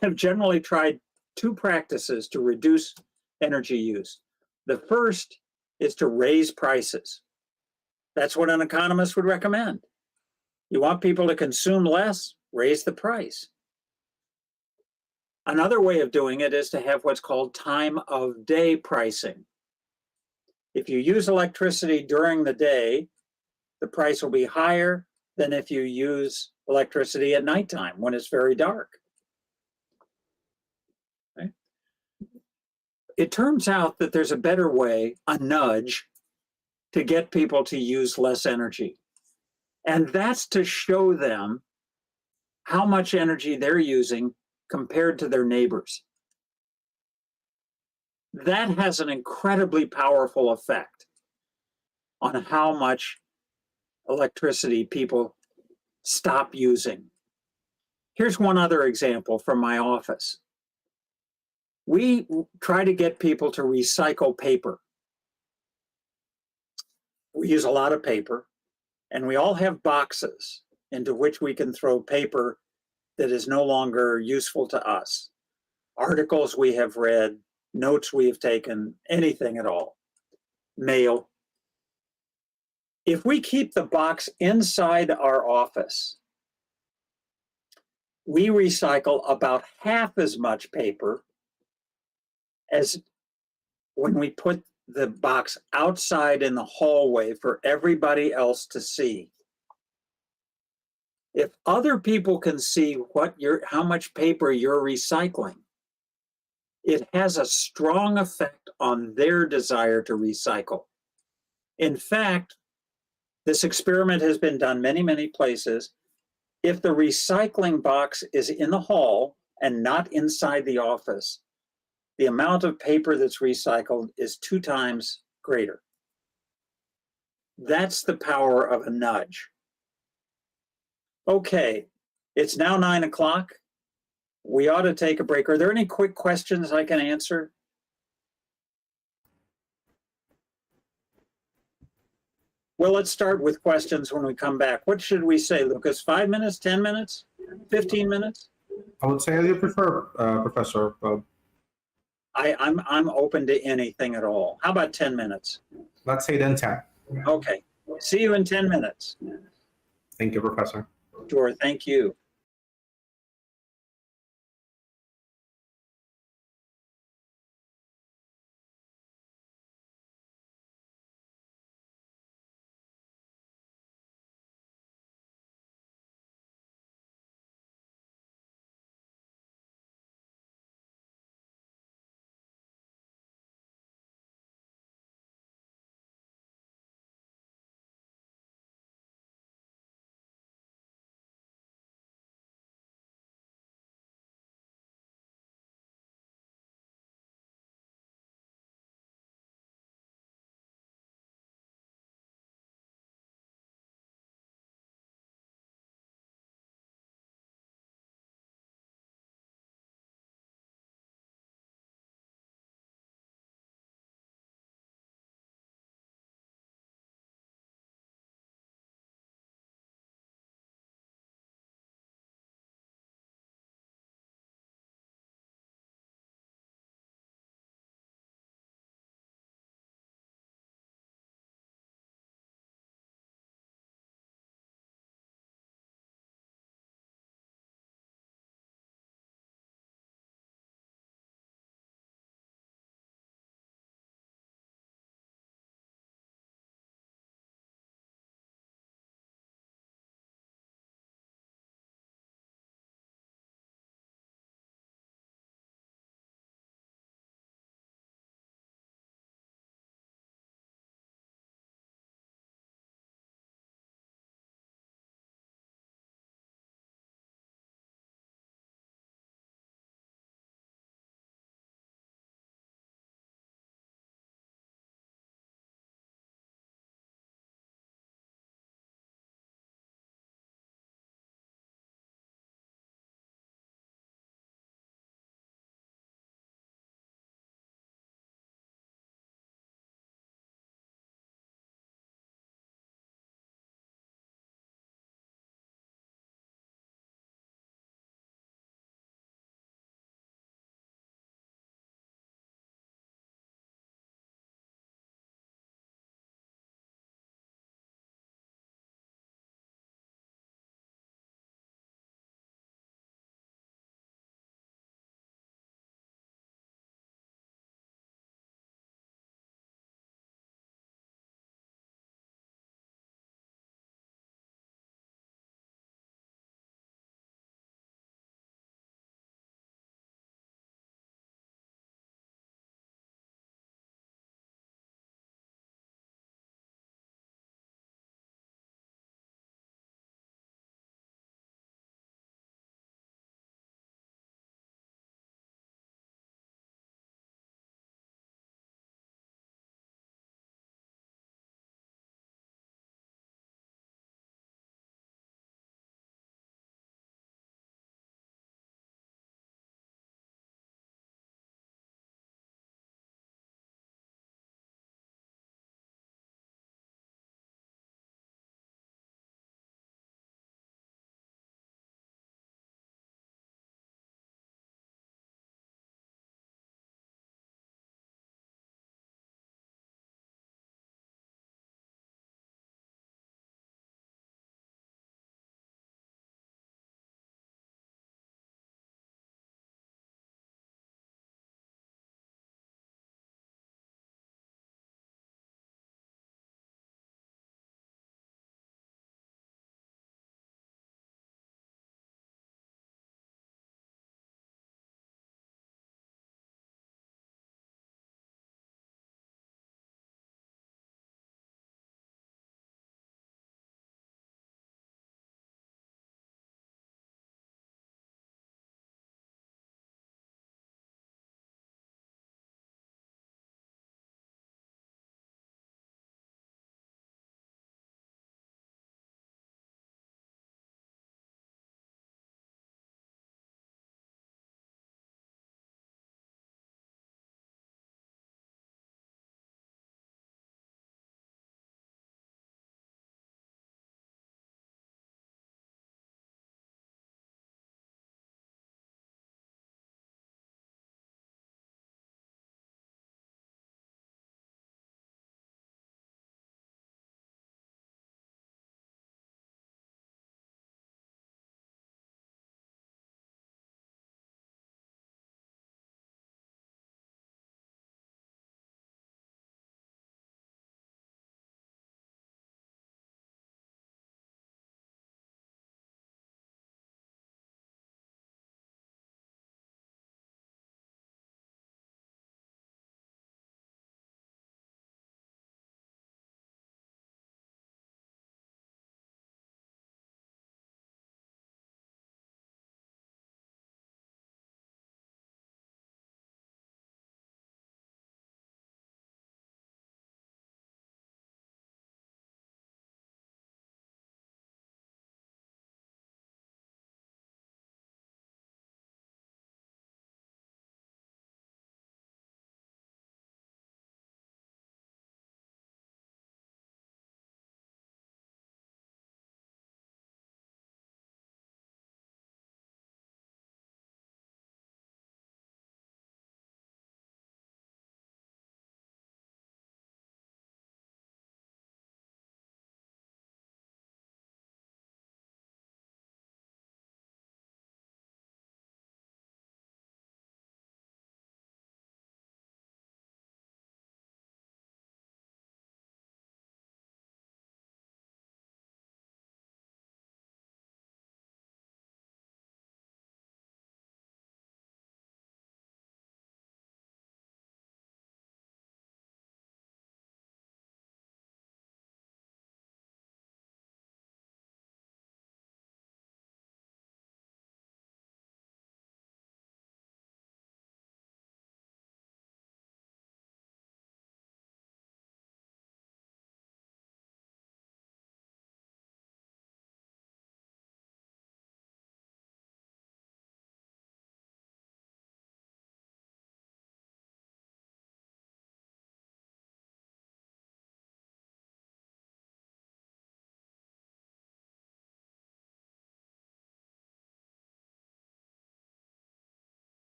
have generally tried two practices to reduce energy use. The first is to raise prices. That's what an economist would recommend. You want people to consume less, raise the price. Another way of doing it is to have what's called time of day pricing. If you use electricity during the day, the price will be higher than if you use electricity at nighttime when it's very dark. Okay. It turns out that there's a better way, a nudge, to get people to use less energy. And that's to show them how much energy they're using compared to their neighbors. That has an incredibly powerful effect on how much electricity people stop using. Here's one other example from my office. We try to get people to recycle paper. We use a lot of paper, and we all have boxes into which we can throw paper that is no longer useful to us. Articles we have read, notes we have taken, anything at all. Mail. If we keep the box inside our office, we recycle about half as much paper as when we put the box outside in the hallway for everybody else to see. If other people can see how much paper you're recycling, it has a strong effect on their desire to recycle. In fact, this experiment has been done many, many places. If the recycling box is in the hall and not inside the office, the amount of paper that's recycled is 2 times greater. That's the power of a nudge. Okay, it's now 9 o'clock. We ought to take a break. Are there any quick questions I can answer? Well, let's start with questions when we come back. What should we say, Lucas? 5 minutes, 10 minutes, 15 minutes? I would say you prefer, Professor. I'm open to anything at all. How about 10 minutes? Let's say then 10. Okay. See you in 10 minutes. Thank you, Professor. Sure. Thank you.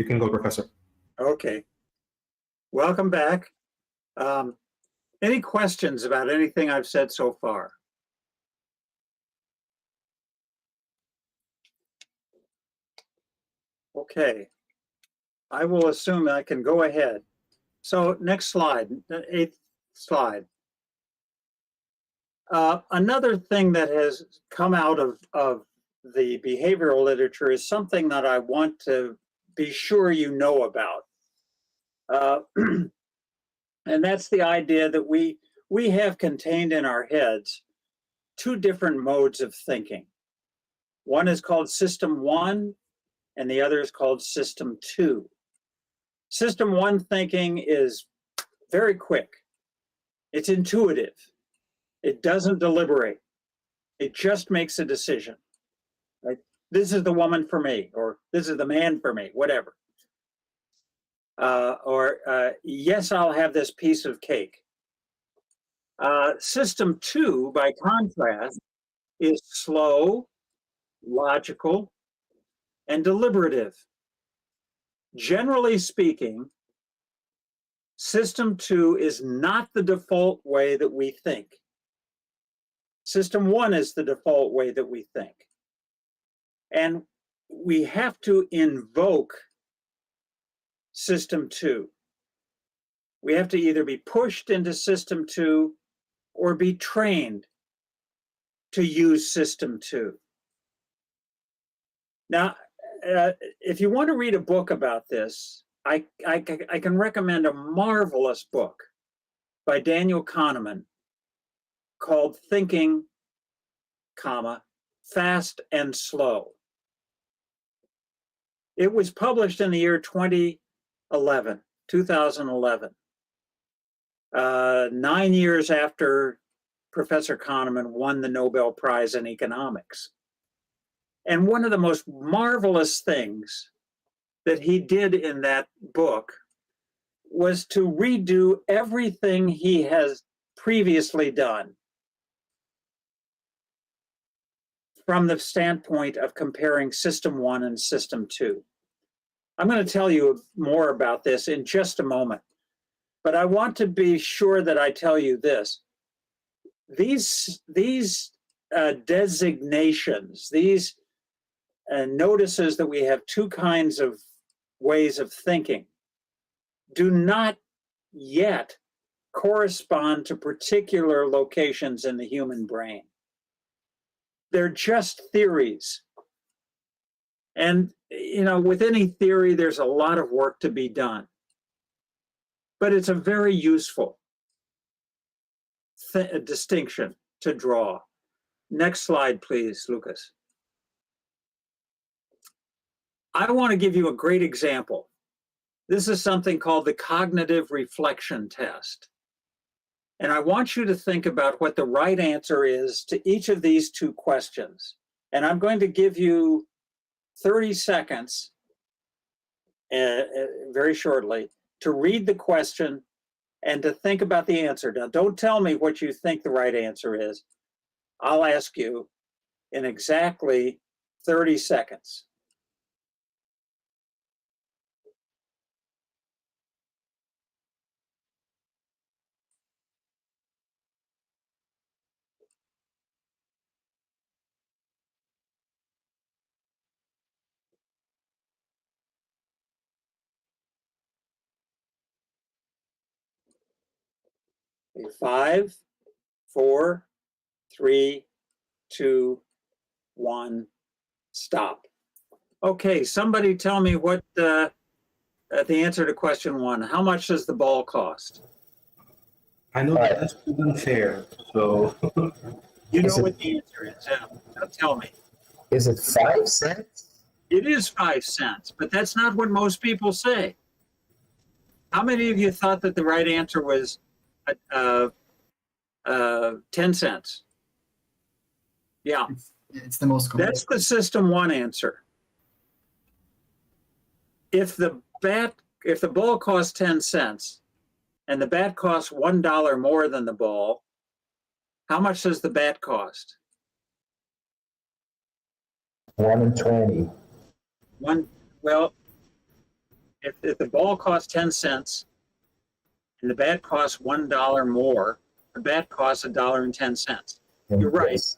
You can go, Professor. Okay. Welcome back. Any questions about anything I've said so far? Okay. I will assume I can go ahead. So next slide, the 8th slide. Another thing that has come out of the behavioral literature is something that I want to be sure you know about. And that's the idea that we have contained in our heads two different modes of thinking. One is called System 1, and the other is called System 2. System 1 thinking is very quick. It's intuitive. It doesn't deliberate. It just makes a decision. Right? This is the woman for me, or this is the man for me, whatever. Yes, I'll have this piece of cake. System 2, by contrast, is slow, logical, and deliberative. Generally speaking, System 2 is not the default way that we think. System 1 is the default way that we think. And we have to invoke System 2. We have to either be pushed into System 2 or be trained to use System 2. Now, if you want to read a book about this, I can recommend a marvelous book by Daniel Kahneman called Thinking, Fast and Slow. It was published in the year 2011, 9 years after Professor Kahneman won the Nobel Prize in economics. And one of the most marvelous things that he did in that book was to redo everything he has previously done from the standpoint of comparing System 1 and System 2. I'm going to tell you more about this in just a moment, but I want to be sure that I tell you this. These designations, these notices that we have two kinds of ways of thinking, do not yet correspond to particular locations in the human brain. They're just theories. And, you know, with any theory, there's a lot of work to be done. But it's a very useful distinction to draw. Next slide, please, Lucas. I want to give you a great example. This is something called the cognitive reflection test. And I want you to think about what the right answer is to each of these two questions. And I'm going to give you 30 seconds, very shortly, to read the question and to think about the answer. Now, don't tell me what you think the right answer is. I'll ask you in exactly 30 seconds. Okay, 5, 4, 3, 2, 1, stop. Okay, somebody tell me what the answer to question 1. How much does the ball cost? I know that that's unfair, so. You know Is it- what the answer is. Now tell me. Is it 5 cents? It is 5 cents, but that's not what most people say. How many of you thought that the right answer was 10 cents? Yeah, It's the most common. that's the System 1 answer. If the ball costs 10 cents and the bat costs $1 more than the ball, how much does the bat cost? 1 and 20. Well, If the ball costs 10 cents and the bat costs $1 more, the bat costs $1.10. You're right. Yes.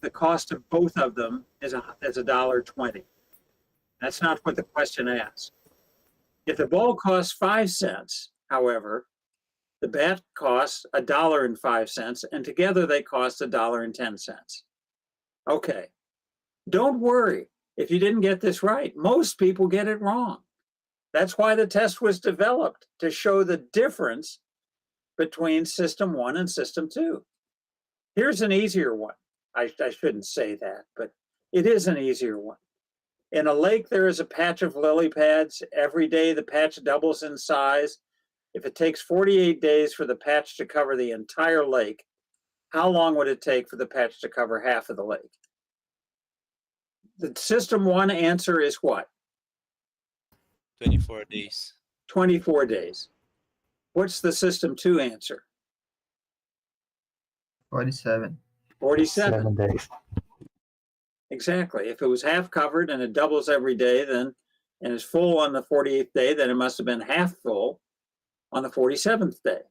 The cost of both of them is $1.20. That's not what the question asks. If the ball costs 5 cents, however, the bat costs $1.05, and together they cost $1.10. Okay, don't worry if you didn't get this right. Most people get it wrong. That's why the test was developed, to show the difference between system 1 and system 2. Here's an easier one. I shouldn't say that, but it is an easier one. In a lake, there is a patch of lily pads. Every day, the patch doubles in size. If it takes 48 days for the patch to cover the entire lake, how long would it take for the patch to cover half of the lake? The system 1 answer is what? 24 days. 24 days. What's the system 2 answer? 47. 47. 7 days. Exactly. If it was half covered and it doubles every day, then and is full on the 48th day, then it must have been half full on the 47th day.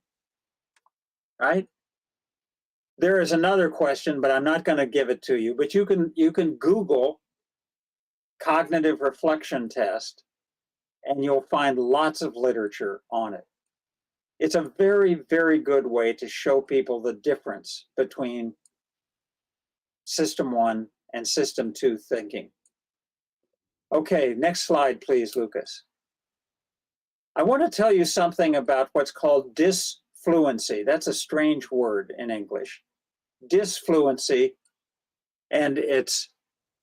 Right? There is another question, but I'm not going to give it to you. But you can Google cognitive reflection test, and you'll find lots of literature on it. It's a very, very good way to show people the difference between system 1 and system 2 thinking. Okay, next slide, please, Lucas. I want to tell you something about what's called disfluency. That's a strange word in English. Disfluency and its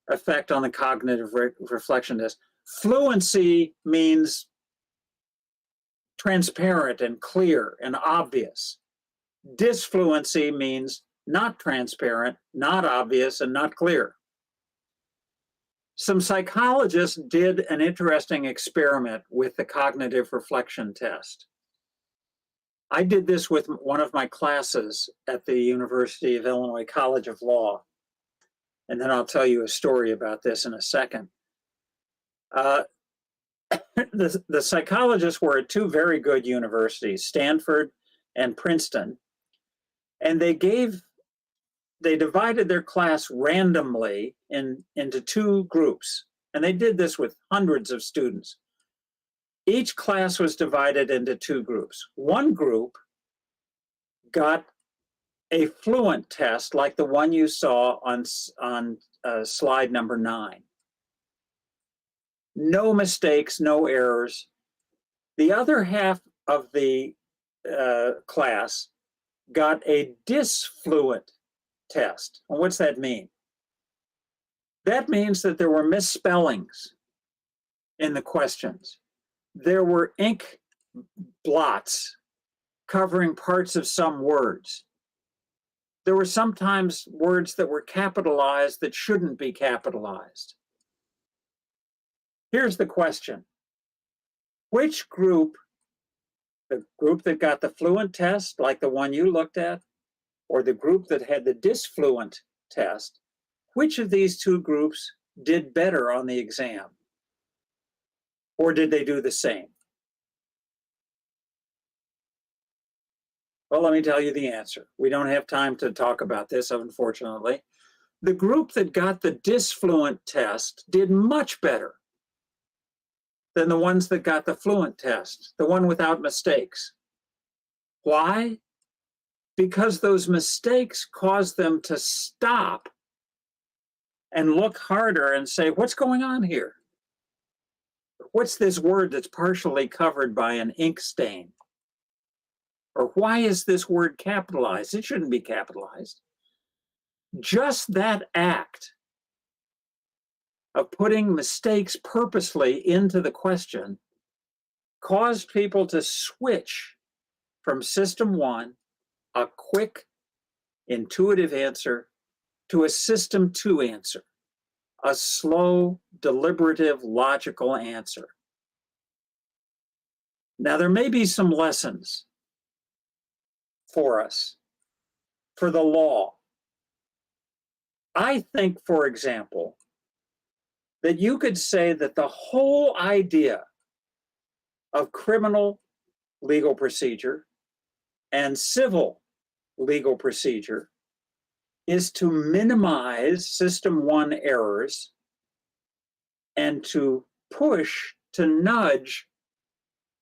effect on the cognitive reflection test. Fluency means transparent and clear and obvious. Disfluency means not transparent, not obvious, and not clear. Some psychologists did an interesting experiment with the cognitive reflection test. I did this with one of my classes at the University of Illinois College of Law. And then I'll tell you a story about this in a second. The psychologists were at 2 very good universities, Stanford and Princeton, and they divided their class randomly into 2 groups, and they did this with hundreds of students. Each class was divided into 2 groups. One group got a fluent test like the one you saw on slide number 9. No mistakes, no errors. The other half of the class got a disfluent test. And what's that mean? That means that there were misspellings in the questions. There were ink blots covering parts of some words. There were sometimes words that were capitalized that shouldn't be capitalized. Here's the question. Which group, the group that got the fluent test, like the one you looked at, or the group that had the disfluent test, which of these 2 groups did better on the exam? Or did they do the same? Well, let me tell you the answer. We don't have time to talk about this, unfortunately. The group that got the disfluent test did much better than the ones that got the fluent test, the one without mistakes. Why? Because those mistakes caused them to stop and look harder and say, what's going on here? What's this word that's partially covered by an ink stain? Or why is this word capitalized? It shouldn't be capitalized. Just that act of putting mistakes purposely into the question caused people to switch from system 1, a quick, intuitive answer, to a system 2 answer, a slow, deliberative, logical answer. Now, there may be some lessons for us, for the law. I think, for example, that you could say that the whole idea of criminal legal procedure and civil legal procedure is to minimize system one errors and to nudge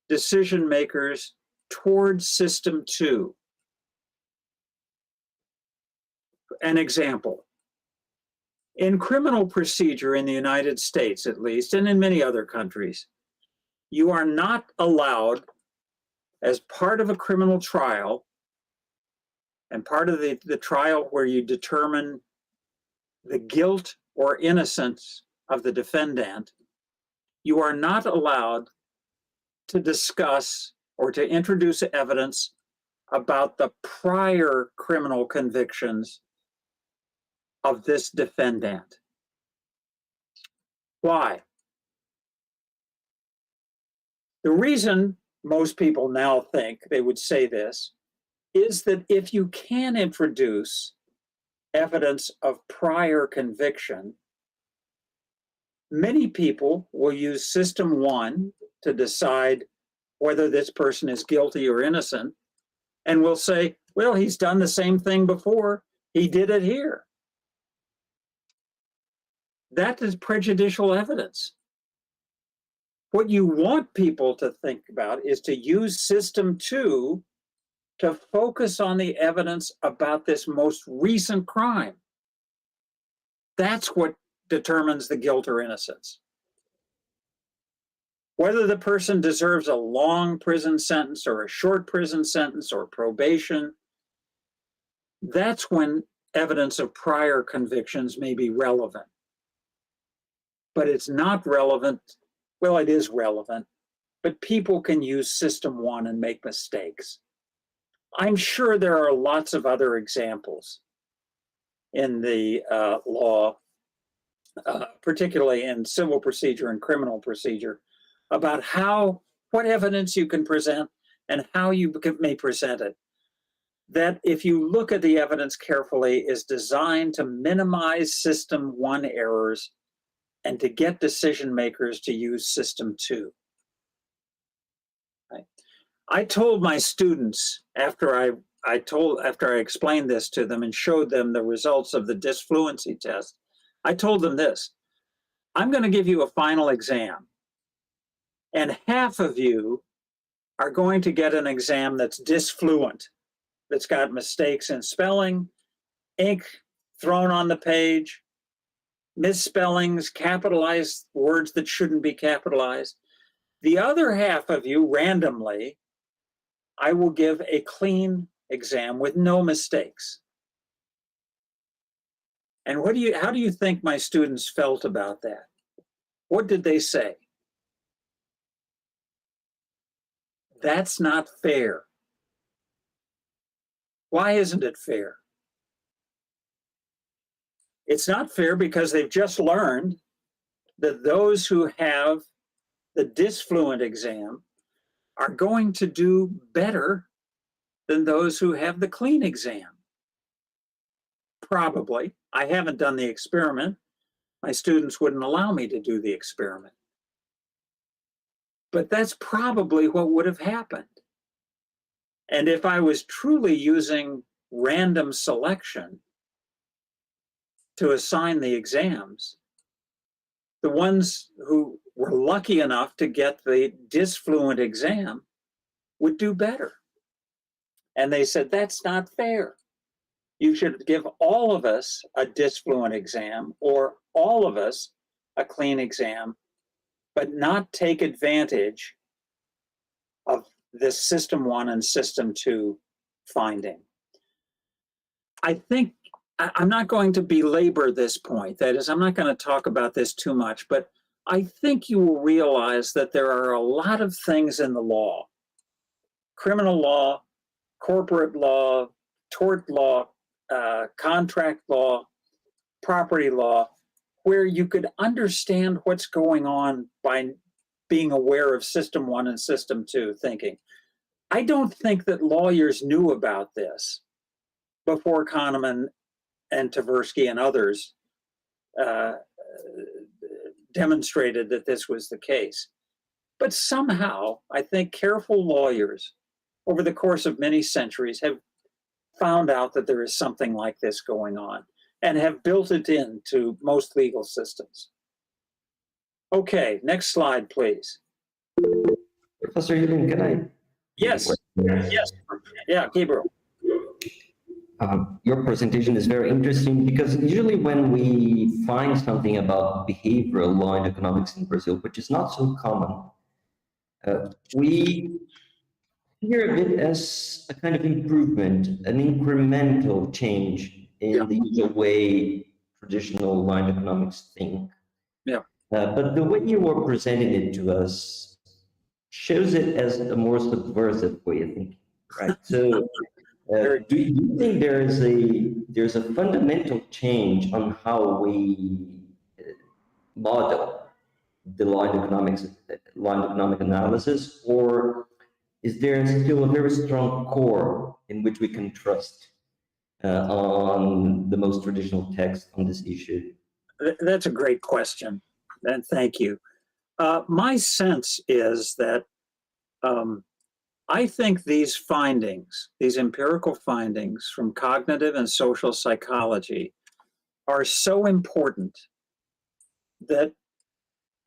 decision makers towards system two. An example. In criminal procedure in the United States, at least, and in many other countries, you are not allowed, as part of a criminal trial, and part of the trial where you determine the guilt or innocence of the defendant, you are not allowed to discuss or to introduce evidence about the prior criminal convictions of this defendant. Why? The reason most people now think they would say this is that if you can introduce evidence of prior conviction, many people will use system one to decide whether this person is guilty or innocent, and will say, well, he's done the same thing before, he did it here. That is prejudicial evidence. What you want people to think about is to use system two to focus on the evidence about this most recent crime. That's what determines the guilt or innocence. Whether the person deserves a long prison sentence or a short prison sentence or probation, that's when evidence of prior convictions may be relevant. But it's not relevant. Well, it is relevant, but people can use system one and make mistakes. I'm sure there are lots of other examples in the law, particularly in civil procedure and criminal procedure, about what evidence you can present and how you may present it. That if you look at the evidence carefully is designed to minimize system one errors and to get decision makers to use system two. Right? I told my students after I explained this to them and showed them the results of the disfluency test, I told them this: I'm going to give you a final exam, and half of you are going to get an exam that's disfluent, that's got mistakes in spelling, ink thrown on the page, misspellings, capitalized words that shouldn't be capitalized. The other half of you, randomly, I will give a clean exam with no mistakes. And how do you think my students felt about that? What did they say? That's not fair. Why isn't it fair? It's not fair because they've just learned that those who have the disfluent exam are going to do better than those who have the clean exam. Probably. I haven't done the experiment. My students wouldn't allow me to do the experiment. But that's probably what would have happened. And if I was truly using random selection to assign the exams, the ones who were lucky enough to get the disfluent exam would do better. And they said, that's not fair. You should give all of us a disfluent exam or all of us a clean exam, but not take advantage of this system one and system two finding. I think I'm not going to belabor this point. That is, I'm not going to talk about this too much, but I think you will realize that there are a lot of things in the law, criminal law, corporate law, tort law, contract law, property law, where you could understand what's going on by being aware of system one and system two thinking. I don't think that lawyers knew about this before Kahneman and Tversky and others demonstrated that this was the case. But somehow, I think careful lawyers over the course of many centuries have found out that there is something like this going on and have built it into most legal systems. Okay, next slide, please. Professor Ulen, can I? Yes, yes, yeah, Gabriel. Your presentation is very interesting because usually when we find something about behavioral law and economics in Brazil, which is not so common, we hear of it as a kind of improvement, an incremental change in the usual way traditional law and economics think. Yeah. But the way you were presenting it to us shows it as a more subversive way of thinking, right? So do you think there's a fundamental change on how we model the law and economic analysis, or is there still a very strong core in which we can trust on the most traditional text on this issue? That's a great question, and thank you. My sense is that I think these findings, these empirical findings from cognitive and social psychology, are so important that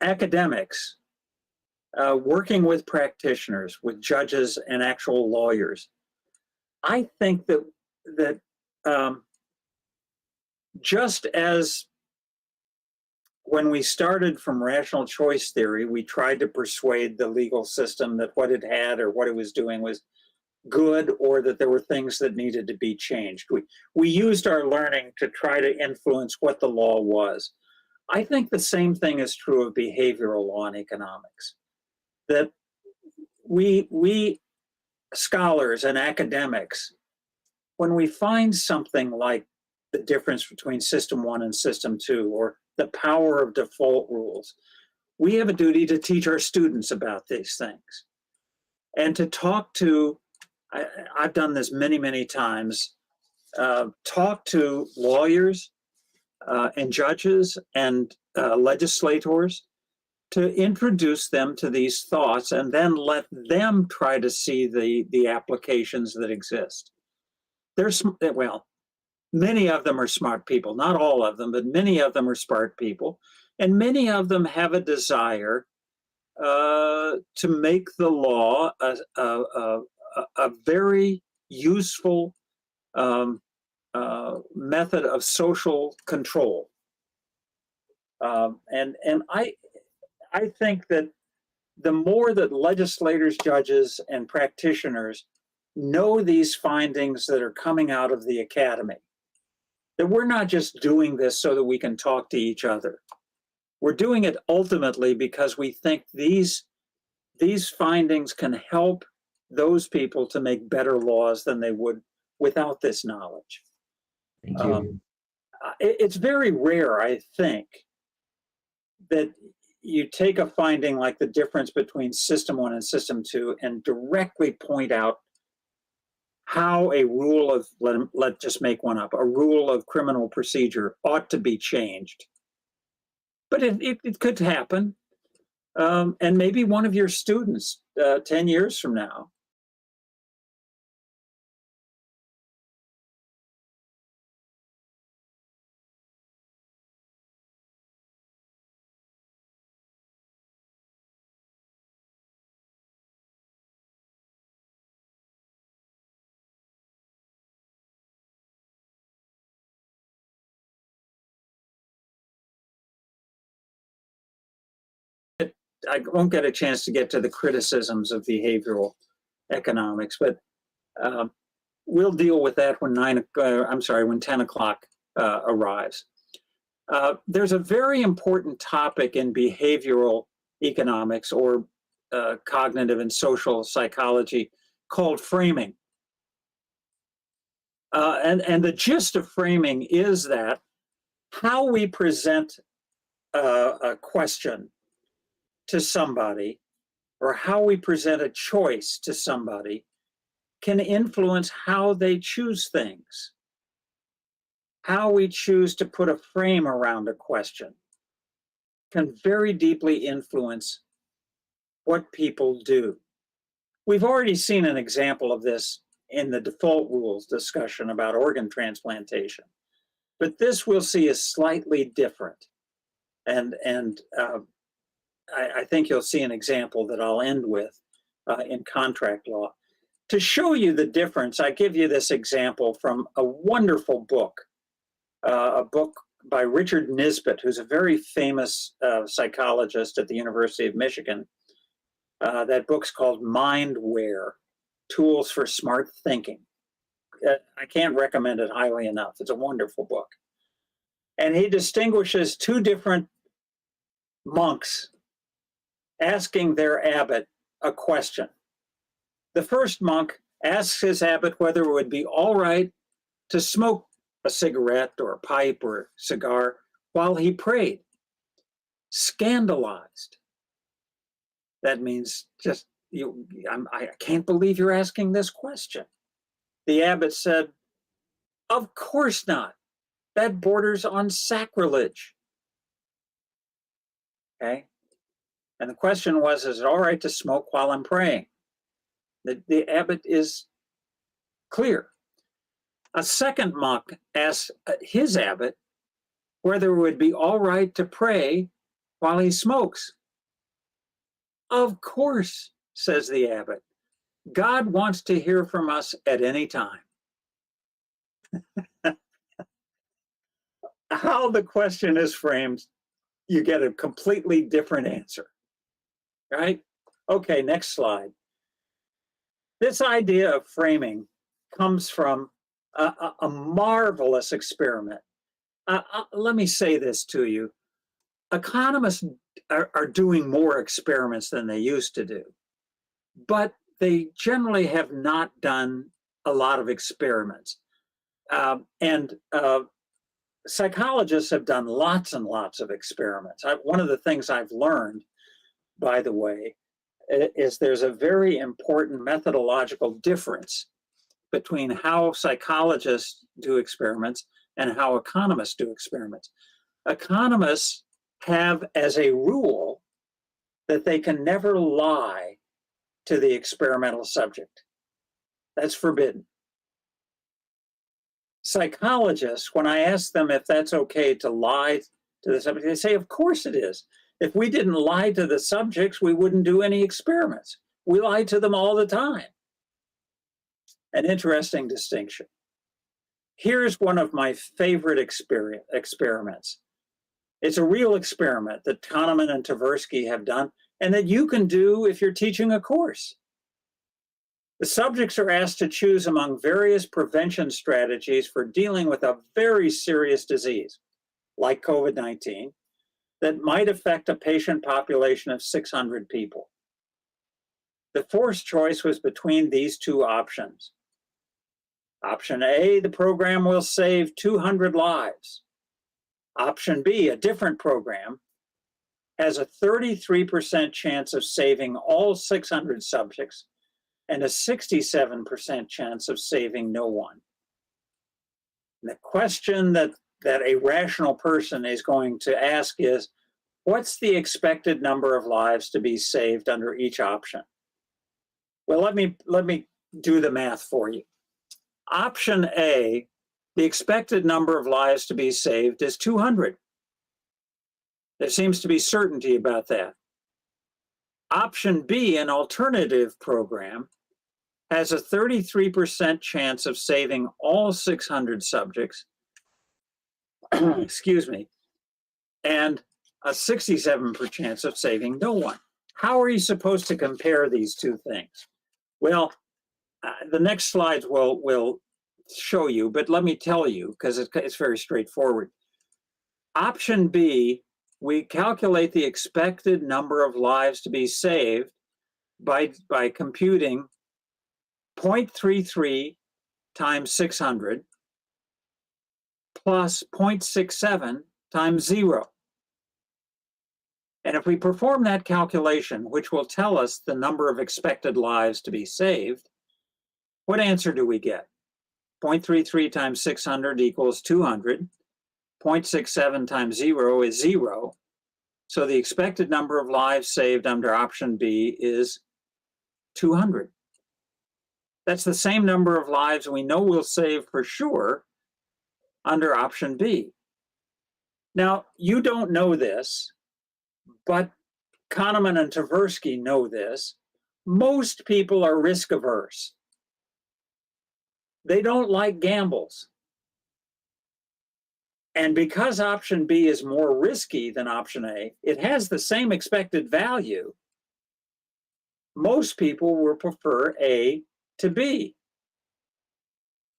academics working with practitioners, with judges and actual lawyers, I think that just as when we started from rational choice theory, we tried to persuade the legal system that what it had or what it was doing was good, or that there were things that needed to be changed. We used our learning to try to influence what the law was. I think the same thing is true of behavioral law and economics. That we scholars and academics, when we find something like the difference between system 1 and system 2, or the power of default rules, we have a duty to teach our students about these things and to talk to, I've done this many, many times, talk to lawyers and judges and legislators to introduce them to these thoughts and then let them try to see the applications that exist. Well, many of them are smart people, not all of them, but many of them are smart people. And many of them have a desire to make the law a very useful method of social control. And I think that the more that legislators, judges, and practitioners know these findings that are coming out of the academy, that we're not just doing this so that we can talk to each other. We're doing it ultimately because we think these findings can help those people to make better laws than they would without this knowledge. Thank you. It's very rare, I think, that you take a finding like the difference between system 1 and system 2 and directly point out how a rule of, let's just make one up, a rule of criminal procedure ought to be changed. But it could happen. And maybe one of your students 10 years from now I won't get a chance to get to the criticisms of behavioral economics, but we'll deal with that when 10 o'clock arrives. There's a very important topic in behavioral economics, or cognitive and social psychology, called framing. And the gist of framing is that how we present a question to somebody, or how we present a choice to somebody, can influence how they choose things. How we choose to put a frame around a question can very deeply influence what people do. We've already seen an example of this in the default rules discussion about organ transplantation, but this we'll see is slightly different. And I think you'll see an example that I'll end with in contract law. To show you the difference, I give you this example from a wonderful book, a book by Richard Nisbett, who's a very famous psychologist at the University of Michigan. That book's called Mindware, Tools for Smart Thinking. I can't recommend it highly enough. It's a wonderful book. And he distinguishes two different monks asking their abbot a question. The first monk asks his abbot whether it would be all right to smoke a cigarette or a pipe or a cigar while he prayed. Scandalized. That means just, I can't believe you're asking this question. The abbot said, of course not. That borders on sacrilege. Okay? And the question was, is it all right to smoke while I'm praying? The abbot is clear. A second monk asked his abbot whether it would be all right to pray while he smokes. Of course, says the abbot. God wants to hear from us at any time. How the question is framed, you get a completely different answer, right? Okay, next slide. This idea of framing comes from a marvelous experiment. Let me say this to you. Economists are doing more experiments than they used to do, but they generally have not done a lot of experiments. Psychologists have done lots and lots of experiments. One of the things I've learned, by the way, is there's a very important methodological difference between how psychologists do experiments and how economists do experiments. Economists have as a rule that they can never lie to the experimental subject. That's forbidden. Psychologists, when I ask them if that's okay to lie to the subject, they say, of course it is. If we didn't lie to the subjects, we wouldn't do any experiments. We lie to them all the time. An interesting distinction. Here's one of my favorite experiments. It's a real experiment that Kahneman and Tversky have done and that you can do if you're teaching a course. The subjects are asked to choose among various prevention strategies for dealing with a very serious disease, like COVID-19, that might affect a patient population of 600 people. The forced choice was between these two options. Option A, the program will save 200 lives. Option B, a different program, has a 33% chance of saving all 600 subjects and a 67% chance of saving no one. And the question that a rational person is going to ask is, what's the expected number of lives to be saved under each option? Well, let me do the math for you. Option A, the expected number of lives to be saved is 200. There seems to be certainty about that. Option B, an alternative program, has a 33% chance of saving all 600 subjects, excuse me, and a 67% chance of saving no one. How are you supposed to compare these two things? Well, the next slides will show you, but let me tell you, because it's very straightforward. Option B, we calculate the expected number of lives to be saved by computing 0.33 times 600 plus 0.67 times 0. And if we perform that calculation, which will tell us the number of expected lives to be saved, what answer do we get? 0.33 times 600 equals 200. 0.67 times 0 is 0. So the expected number of lives saved under option B is 200. That's the same number of lives we know we'll save for sure under option B. Now, you don't know this, but Kahneman and Tversky know this. Most people are risk averse. They don't like gambles. And because option B is more risky than option A, it has the same expected value. Most people will prefer A to B.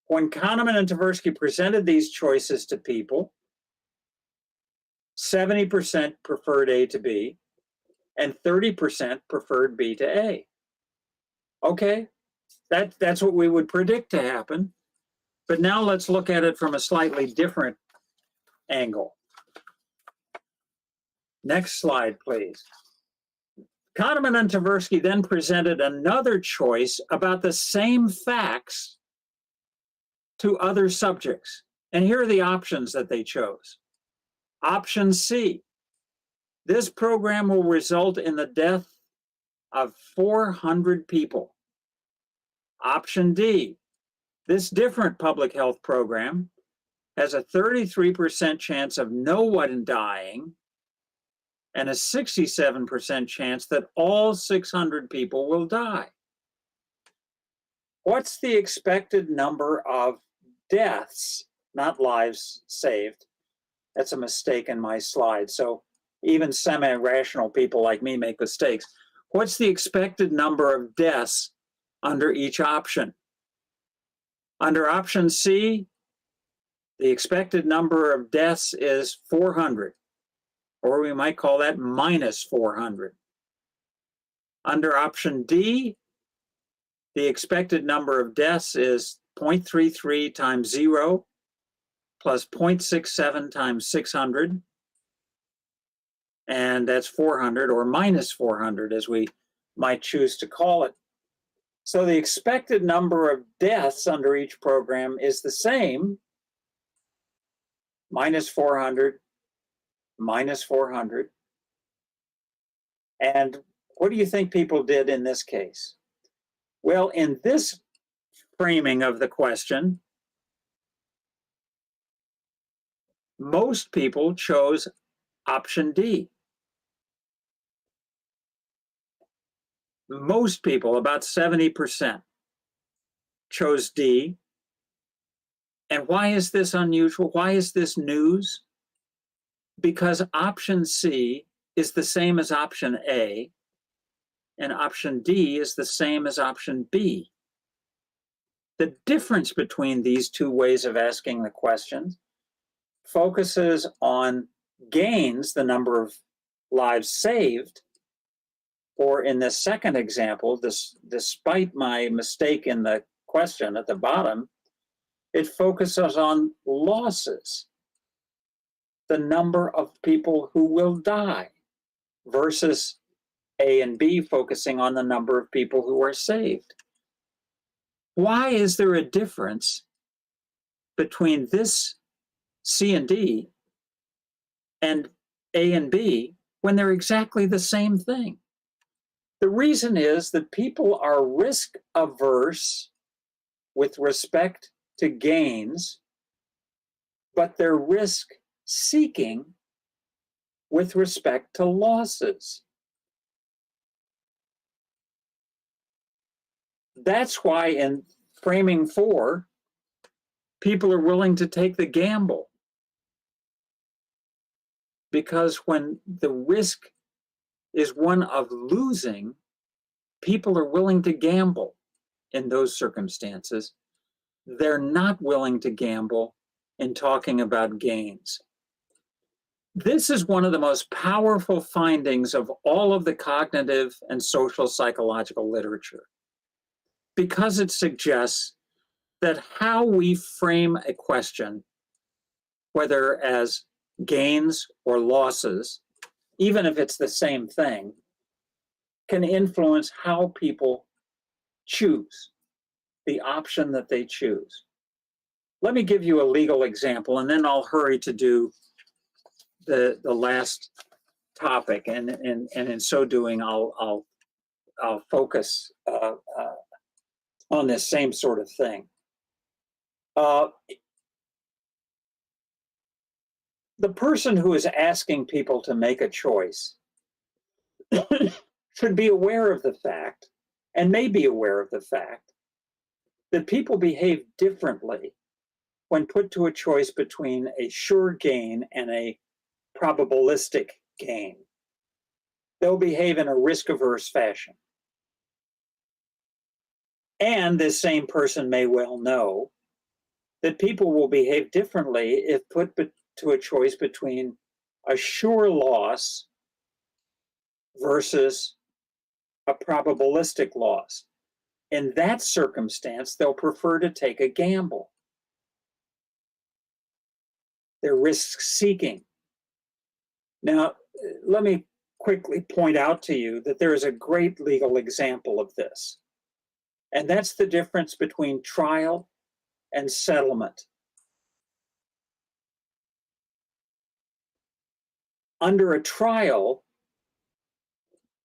When Kahneman and Tversky presented these choices to people, 70% preferred A to B, and 30% preferred B to A. Okay, that's what we would predict to happen. But now let's look at it from a slightly different angle. Next slide, please. Kahneman and Tversky then presented another choice about the same facts to other subjects. And here are the options that they chose. Option C, this program will result in the death of 400 people. Option D, this different public health program has a 33% chance of no one dying and a 67% chance that all 600 people will die. What's the expected number of deaths, not lives saved? That's a mistake in my slide. So even semi-rational people like me make mistakes. What's the expected number of deaths under each option? Under option C, the expected number of deaths is 400, or we might call that minus 400. Under option D, the expected number of deaths is 0.33 times 0 plus 0.67 times 600, and that's 400, or minus 400 as we might choose to call it. So the expected number of deaths under each program is the same, minus 400, minus 400. And what do you think people did in this case? Well, in this framing of the question, most people chose option D. Most people, about 70%, chose D. And why is this unusual? Why is this news? Because option C is the same as option A, and option D is the same as option B. The difference between these two ways of asking the question focuses on gains, the number of lives saved, or in this second example, despite my mistake in the question at the bottom, it focuses on losses, the number of people who will die, versus A and B focusing on the number of people who are saved. Why is there a difference between this C and D and A and B when they're exactly the same thing? The reason is that people are risk averse with respect to gains, but they're risk seeking with respect to losses. That's why in framing 4, people are willing to take the gamble. Because when the risk is one of losing, people are willing to gamble in those circumstances. They're not willing to gamble in talking about gains. This is one of the most powerful findings of all of the cognitive and social psychological literature, because it suggests that how we frame a question, whether as gains or losses, even if it's the same thing, can influence how people choose, the option that they choose. Let me give you a legal example, and then I'll hurry to do the last topic, and in so doing, I'll focus on this same sort of thing. The person who is asking people to make a choice should be aware of the fact, and may be aware of the fact, that people behave differently when put to a choice between a sure gain and a probabilistic gain. They'll behave in a risk-averse fashion. And this same person may well know that people will behave differently if put to a choice between a sure loss versus a probabilistic loss. In that circumstance, they'll prefer to take a gamble. They're risk-seeking. Now, let me quickly point out to you that there is a great legal example of this, and that's the difference between trial and settlement. Under a trial,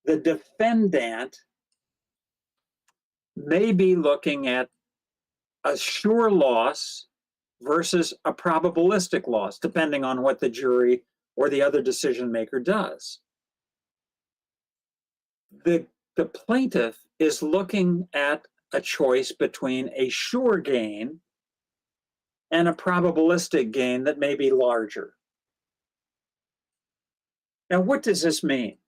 the defendant may be looking at a sure loss versus a probabilistic loss, depending on what the jury or the other decision maker does. The plaintiff is looking at a choice between a sure gain and a probabilistic gain that may be larger. Now, what does this mean?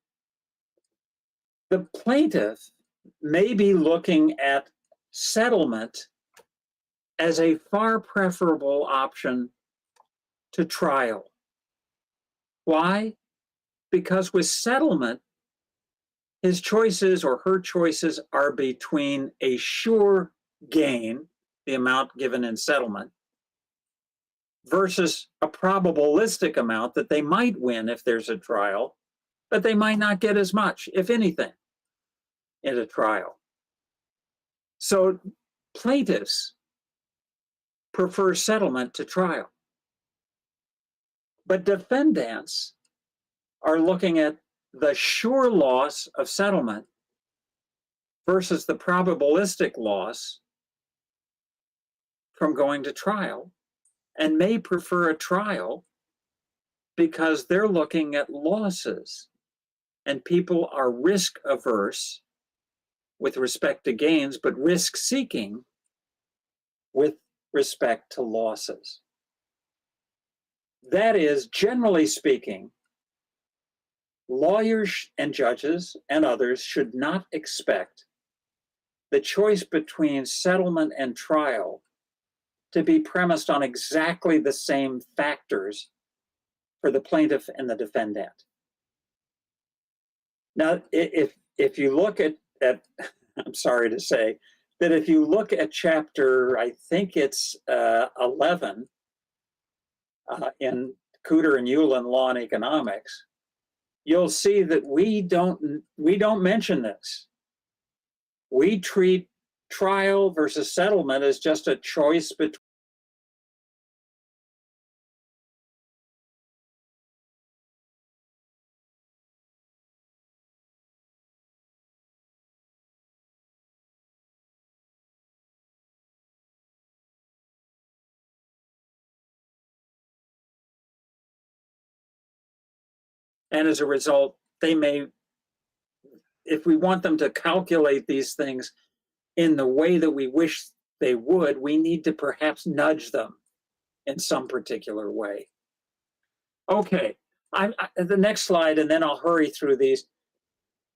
The plaintiff may be looking at settlement as a far preferable option to trial. Why? Because with settlement, his choices or her choices are between a sure gain, the amount given in settlement, versus a probabilistic amount that they might win if there's a trial, but they might not get as much, if anything, in a trial. So plaintiffs prefer settlement to trial. But defendants are looking at the sure loss of settlement versus the probabilistic loss from going to trial, and may prefer a trial because they're looking at losses, and people are risk averse with respect to gains, but risk seeking with respect to losses. That is, generally speaking, lawyers and judges and others should not expect the choice between settlement and trial to be premised on exactly the same factors for the plaintiff and the defendant. Now, if you look at I'm sorry to say, that if you look at chapter, I think it's 11 in Cooter and Ulen Law and Economics, you'll see that we don't mention this. We treat trial versus settlement as just a choice between and as a result, they may, if we want them to calculate these things in the way that we wish they would, we need to perhaps nudge them in some particular way. Okay, the next slide, and then I'll hurry through these.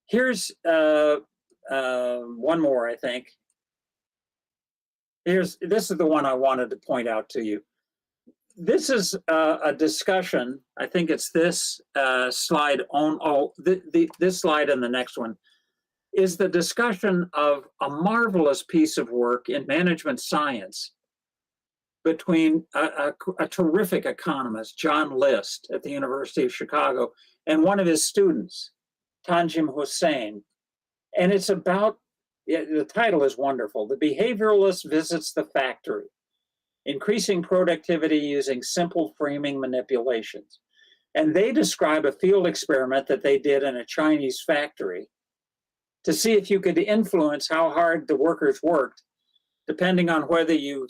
Here's one more, I think. This is the one I wanted to point out to you. This is a discussion, I think it's this slide on, this slide and the next one, is the discussion of a marvelous piece of work in management science between a terrific economist, John List at the University of Chicago, and one of his students, Tanjim Hussain. And it's about, the title is wonderful, The Behavioralist Visits the Factory, Increasing Productivity Using Simple Framing Manipulations. And they describe a field experiment that they did in a Chinese factory to see if you could influence how hard the workers worked, depending on whether you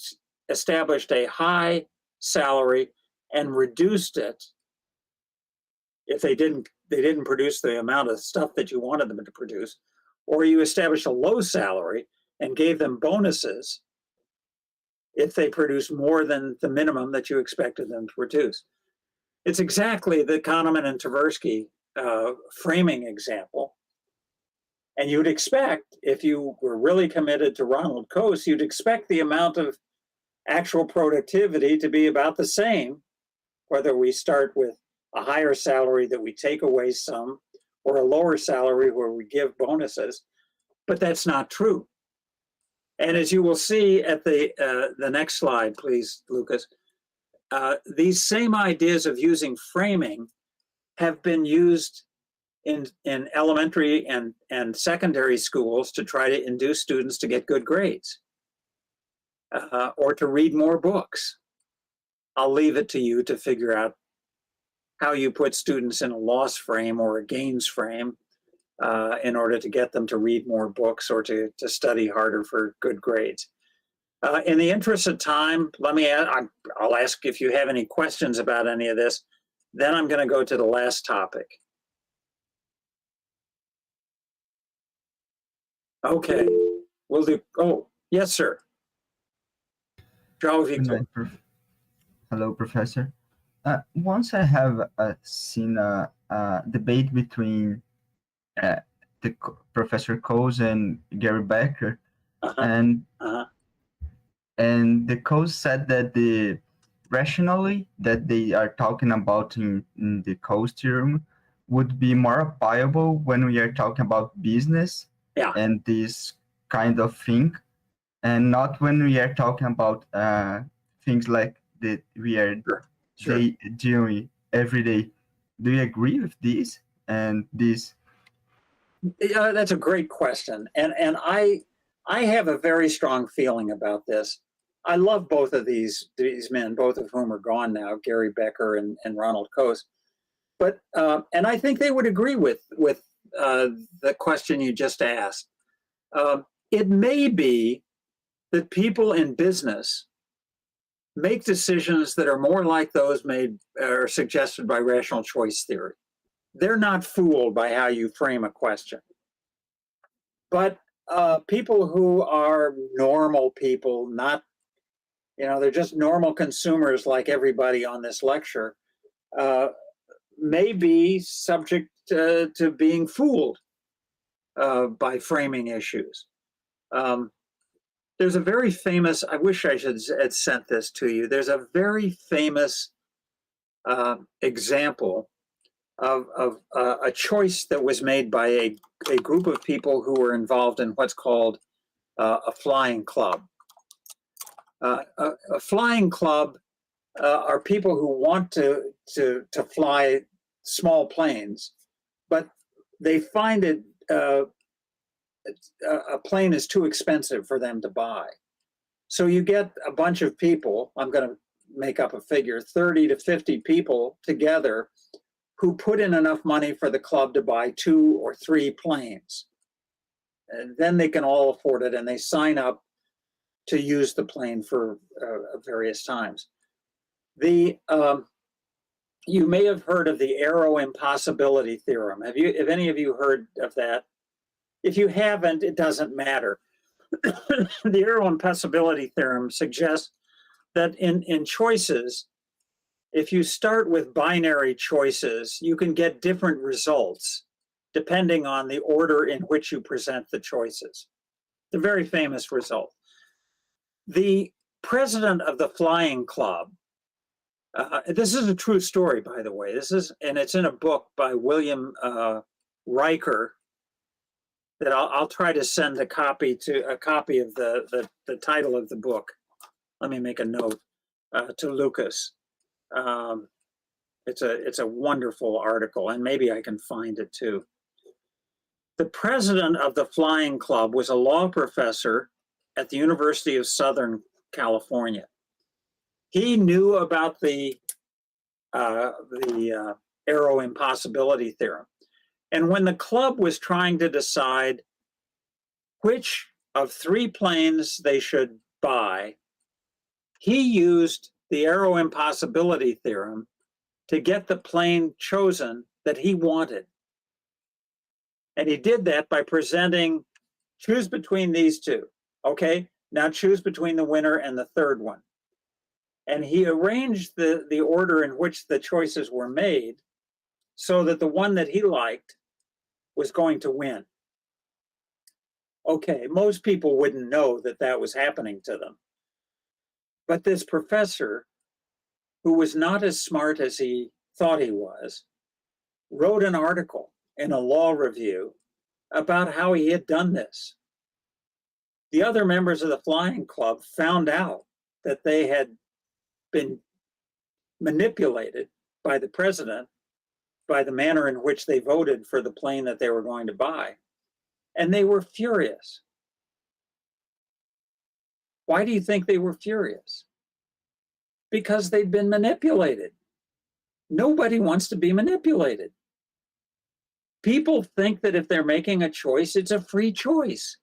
established a high salary and reduced it if they didn't produce the amount of stuff that you wanted them to produce, or you established a low salary and gave them bonuses if they produced more than the minimum that you expected them to produce. It's exactly the Kahneman and Tversky framing example. And you'd expect, if you were really committed to Ronald Coase, you'd expect the amount of actual productivity to be about the same, whether we start with a higher salary that we take away some, or a lower salary where we give bonuses. But that's not true. And as you will see at the next slide, please, Lucas, these same ideas of using framing have been used in elementary and secondary schools to try to induce students to get good grades or to read more books. I'll leave it to you to figure out how you put students in a loss frame or a gains frame in order to get them to read more books or to study harder for good grades. In the interest of time, I'll ask if you have any questions about any of this. Then I'm going to go to the last topic. Okay, we'll do. Oh, yes, sir. Joe, if you could. Hello, Professor. Once I have seen a debate between Professor Coase and Gary Becker, and the Coase said that the rationally that they are talking about in the Coase Theorem would be more applicable when we are talking about business and this kind of thing, and not when we are talking about things like that we are doing every day. Do you agree with this and this? That's a great question, and I have a very strong feeling about this. I love both of these men, both of whom are gone now, Gary Becker and Ronald Coase. But and I think they would agree with the question you just asked. It may be that people in business make decisions that are more like those made or suggested by rational choice theory. They're not fooled by how you frame a question. But people who are normal people, not, they're just normal consumers like everybody on this lecture, may be subject to being fooled by framing issues. There's a very famous, I wish I had sent this to you. There's a very famous example of a choice that was made by a group of people who were involved in what's called a flying club. A flying club are people who want to fly small planes, but they find it a plane is too expensive for them to buy. So you get a bunch of people, I'm going to make up a figure, 30 to 50 people together who put in enough money for the club to buy 2 or 3 planes. And then they can all afford it, and they sign up to use the plane for various times. You may have heard of the Aero Impossibility Theorem. Have any of you heard of that? If you haven't, it doesn't matter. The Aero Impossibility Theorem suggests that in choices, if you start with binary choices, you can get different results depending on the order in which you present the choices. It's a very famous result. The president of the flying club, this is a true story, by the way. And it's in a book by William Riker that I'll try to send a copy of the title of the book. Let me make a note to Lucas. It's a wonderful article, and maybe I can find it too. The president of the flying club was a law professor at the University of Southern California. He knew about the Aero Impossibility Theorem. And when the club was trying to decide which of 3 planes they should buy, he used the Aero Impossibility Theorem to get the plane chosen that he wanted. And he did that by presenting, choose between these 2. Okay, now choose between the winner and the 3rd one. And he arranged the order in which the choices were made so that the one that he liked was going to win. Okay, most people wouldn't know that that was happening to them. But this professor, who was not as smart as he thought he was, wrote an article in a law review about how he had done this. The other members of the flying club found out that they had been manipulated by the president by the manner in which they voted for the plane that they were going to buy. And they were furious. Why do you think they were furious? Because they'd been manipulated. Nobody wants to be manipulated. People think that if they're making a choice, it's a free choice.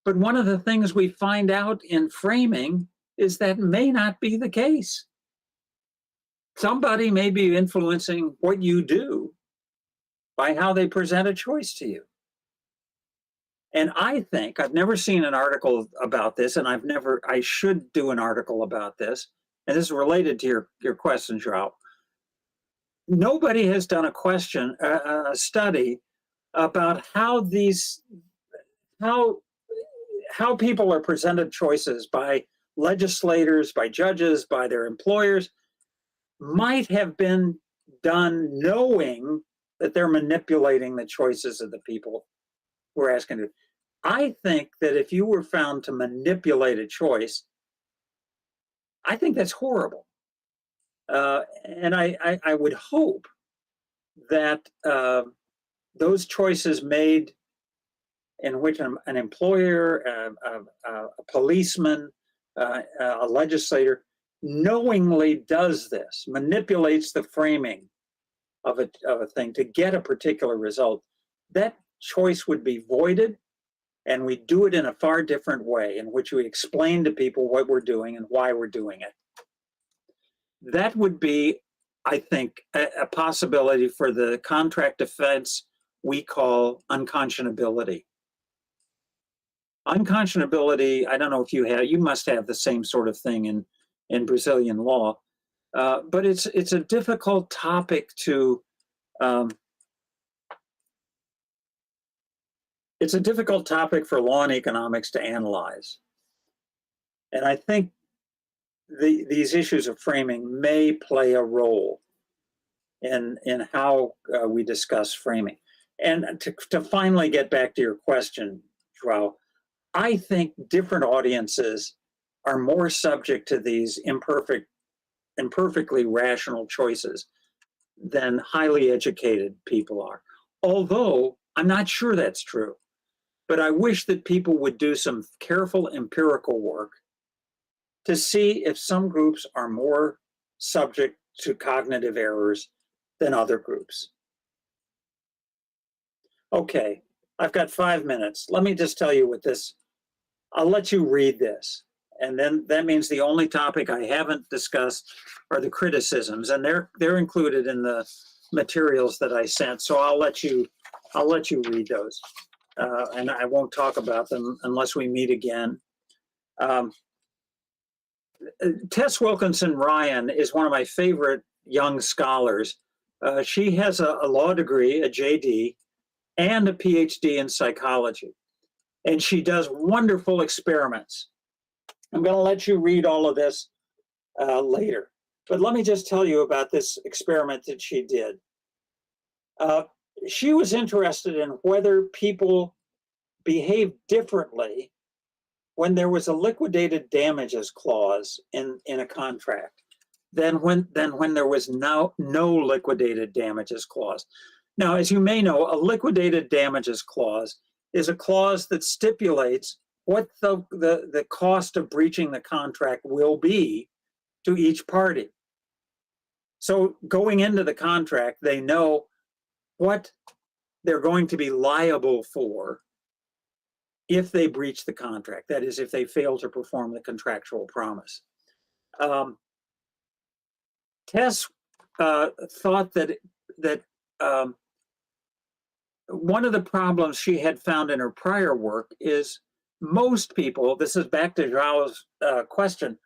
But one of the things we find out in framing is that may not be the case. Somebody may be influencing what you do by how they present a choice to you. And I think, I've never seen an article about this, and I should do an article about this, and this is related to your question, João. Nobody has done a study about how people are presented choices by legislators, by judges, by their employers, might have been done knowing that they're manipulating the choices of the people who are asking to. I think that if you were found to manipulate a choice, I think that's horrible. And I would hope that those choices made in which an employer, a policeman, a legislator knowingly does this, manipulates the framing of a thing to get a particular result, that choice would be voided, and we do it in a far different way in which we explain to people what we're doing and why we're doing it. That would be, I think, a possibility for the contract defense we call unconscionability. Unconscionability, I don't know if you must have the same sort of thing in Brazilian law, but it's a difficult topic to it's a difficult topic for law and economics to analyze. And I think these issues of framing may play a role in how we discuss framing. And to finally get back to your question, João, I think different audiences are more subject to these imperfectly rational choices than highly educated people are. Although I'm not sure that's true, but I wish that people would do some careful empirical work to see if some groups are more subject to cognitive errors than other groups. Okay, I've got 5 minutes. Let me just tell you what this, I'll let you read this. And then that means the only topic I haven't discussed are the criticisms, and they're included in the materials that I sent. So I'll let you read those, and I won't talk about them unless we meet again. Tess Wilkinson Ryan is one of my favorite young scholars. She has a law degree, a JD, and a PhD in psychology, and she does wonderful experiments. I'm going to let you read all of this later, but let me just tell you about this experiment that she did. She was interested in whether people behave differently when there was a liquidated damages clause in a contract than when there was no liquidated damages clause. Now, as you may know, a liquidated damages clause is a clause that stipulates what the cost of breaching the contract will be to each party. So going into the contract, they know what they're going to be liable for if they breach the contract. That is, if they fail to perform the contractual promise. Tess thought that one of the problems she had found in her prior work is most people, this is back to Joao's question,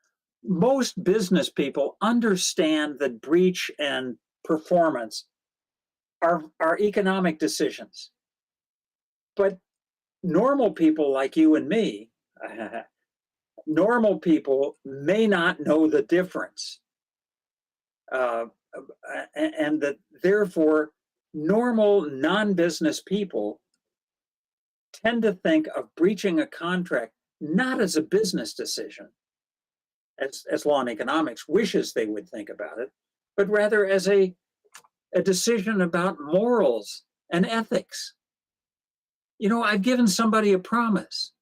most business people understand that breach and performance are economic decisions. But normal people like you and me, normal people may not know the difference. And that therefore, normal non-business people tend to think of breaching a contract not as a business decision, as law and economics wishes they would think about it, but rather as a decision about morals and ethics. You know, I've given somebody a promise,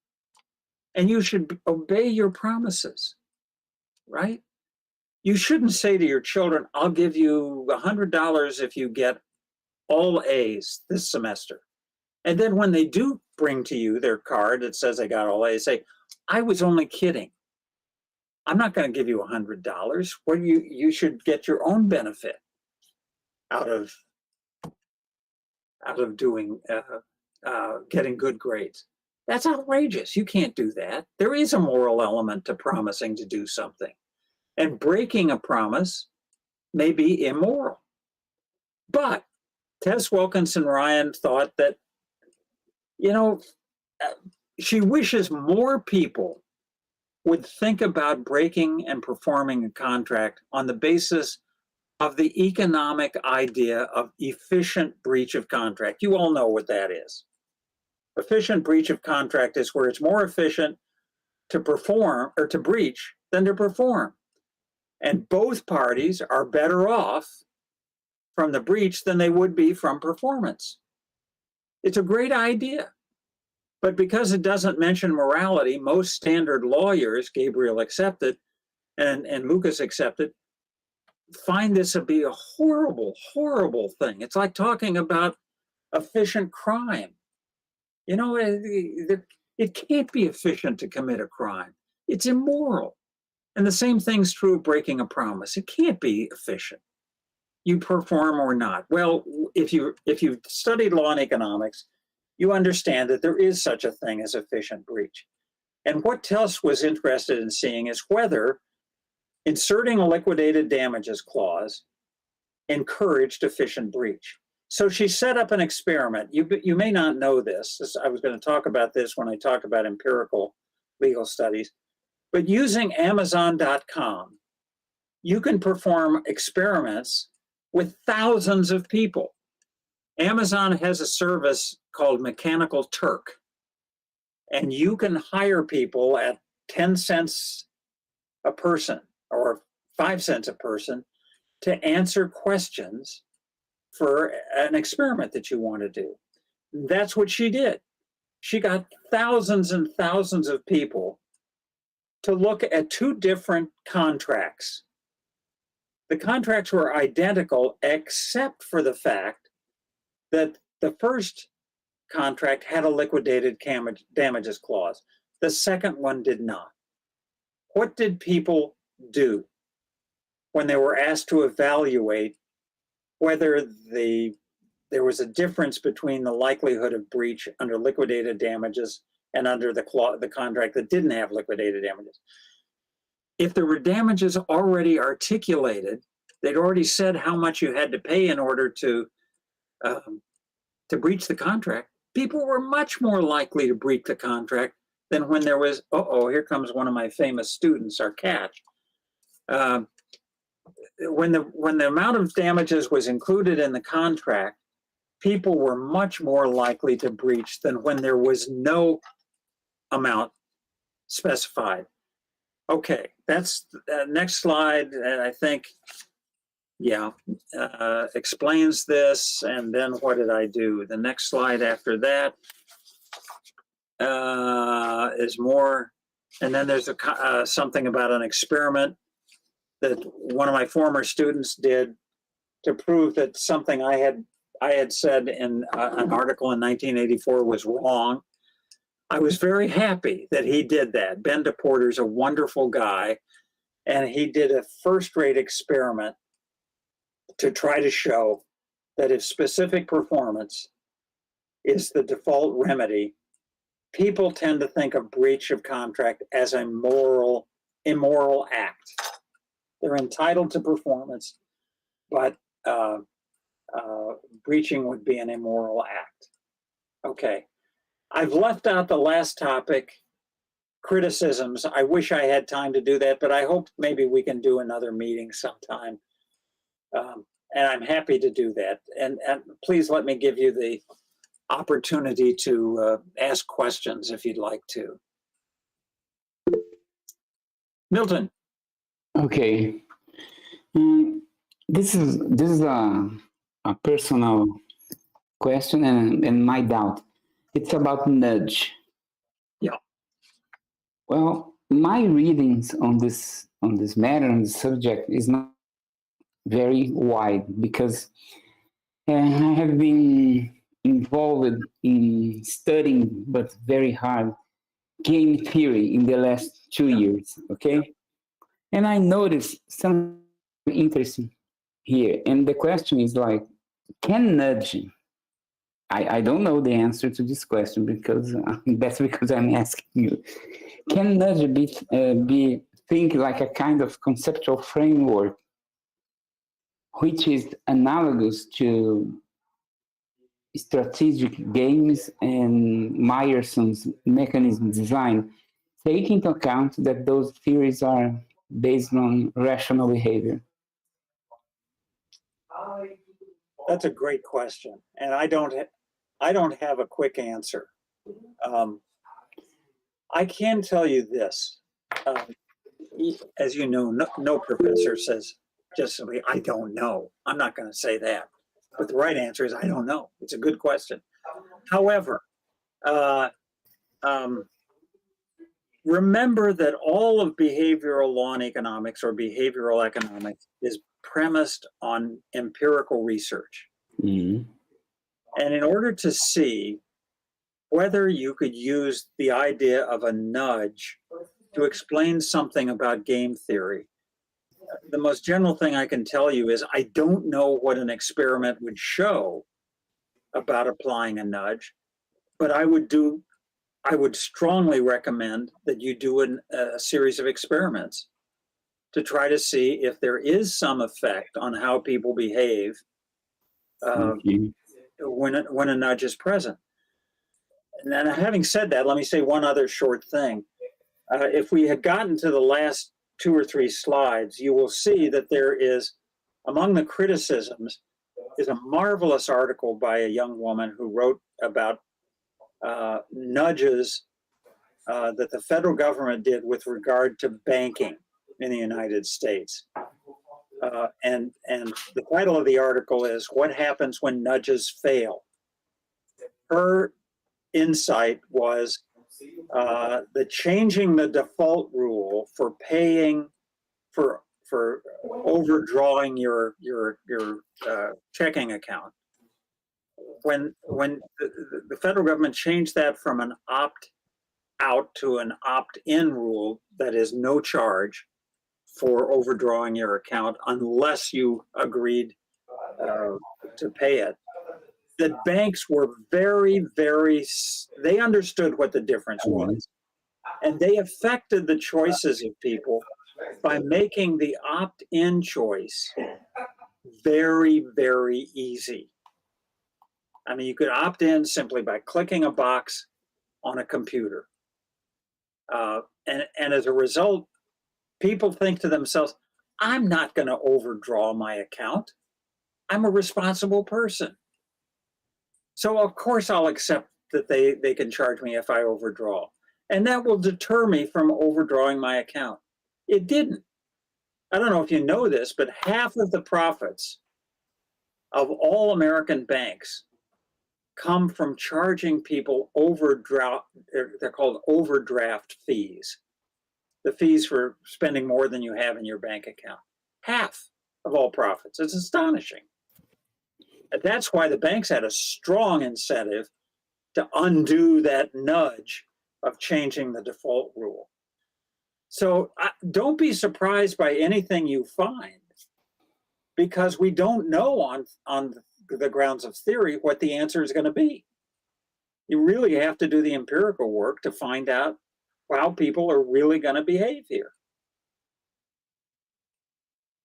and you should obey your promises, right? You shouldn't say to your children, I'll give you $100 if you get all A's this semester. And then when they do bring to you their card that says they got all A's, say, I was only kidding. I'm not going to give you $100. Well, you should get your own benefit out of doing getting good grades. That's outrageous. You can't do that. There is a moral element to promising to do something. And breaking a promise may be immoral. But Tess Wilkinson Ryan thought that, you know, she wishes more people would think about breaking and performing a contract on the basis of the economic idea of efficient breach of contract. You all know what that is. Efficient breach of contract is where it's more efficient to perform or to breach than to perform. And both parties are better off from the breach than they would be from performance. It's a great idea. But because it doesn't mention morality, most standard lawyers, Gabriel accepted, and Lucas accepted, find this to be a horrible, horrible thing. It's like talking about efficient crime. You know, it can't be efficient to commit a crime. It's immoral. And the same thing's true of breaking a promise. It can't be efficient. You perform or not. Well, if you've studied law and economics, you understand that there is such a thing as efficient breach. And what Tess was interested in seeing is whether inserting a liquidated damages clause encouraged efficient breach. So she set up an experiment. You may not know this. I was going to talk about this when I talk about empirical legal studies. But using Amazon.com, you can perform experiments with thousands of people. Amazon has a service called Mechanical Turk, and you can hire people at 10 cents a person or 5 cents a person to answer questions for an experiment that you want to do. That's what she did. She got thousands and thousands of people to look at two different contracts. The contracts were identical except for the fact that the first contract had a liquidated damages clause. The second one did not. What did people do when they were asked to evaluate whether there was a difference between the likelihood of breach under liquidated damages and under the contract that didn't have liquidated damages? If there were damages already articulated, they'd already said how much you had to pay in order to breach the contract, people were much more likely to breach the contract than when there was, here comes one of my famous students, our catch. When the amount of damages was included in the contract, people were much more likely to breach than when there was no amount specified. Okay, that's next slide, and I think, explains this. And then what did I do? The next slide after that is more, and then there's something about an experiment that one of my former students did to prove that something I had said in an article in 1984 was wrong. I was very happy that he did that. Ben DePorter's a wonderful guy, and he did a first-rate experiment to try to show that if specific performance is the default remedy, people tend to think of breach of contract as a immoral act. They're entitled to performance, but breaching would be an immoral act. Okay, I've left out the last topic, criticisms. I wish I had time to do that, but I hope maybe we can do another meeting sometime. And I'm happy to do that. And please let me give you the opportunity to ask questions if you'd like to. Milton. Okay. This is a personal question and my doubt. It's about nudge. Yeah. Well, my readings on this matter, on the subject, is not very wide because I have been involved in studying, but very hard, game theory in the last 2 years, okay? And I noticed something interesting here. And the question is like, can nudging, I don't know the answer to this question because that's because I'm asking you. Can nudge be think like a kind of conceptual framework which is analogous to strategic games and Meyerson's mechanism design, take into account that those theories are based on rational behavior? That's a great question, and I don't have a quick answer. I can tell you this. As you know, no professor says just simply, I don't know. I'm not going to say that. But the right answer is, I don't know. It's a good question. However, remember that all of behavioral law and economics or behavioral economics is premised on empirical research. Mm-hmm. And in order to see whether you could use the idea of a nudge to explain something about game theory, the most general thing I can tell you is I don't know what an experiment would show about applying a nudge, but I would strongly recommend that you do a series of experiments to try to see if there is some effect on how people behave when a nudge is present. And then having said that, let me say one other short thing. If we had gotten to the last 2 or 3 slides, you will see that there is, among the criticisms, is a marvelous article by a young woman who wrote about nudges that the federal government did with regard to banking in the United States. And the title of the article is, What Happens When Nudges Fail? Her insight was that changing the default rule for paying for overdrawing your checking account, when the federal government changed that from an opt-out to an opt-in rule, that is no charge for overdrawing your account unless you agreed to pay it, that banks were very, they understood what the difference was. And they affected the choices of people by making the opt-in choice very, very easy. I mean, you could opt in simply by clicking a box on a computer. And as a result, people think to themselves, I'm not going to overdraw my account. I'm a responsible person. So of course I'll accept that they can charge me if I overdraw. And that will deter me from overdrawing my account. It didn't. I don't know if you know this, but half of the profits of all American banks come from charging people overdraft. They're called overdraft fees. The fees for spending more than you have in your bank account. Half of all profits. It's astonishing. That's why the banks had a strong incentive to undo that nudge of changing the default rule. So don't be surprised by anything you find, because we don't know on the grounds of theory what the answer is going to be. You really have to do the empirical work to find out how people are really going to behave here.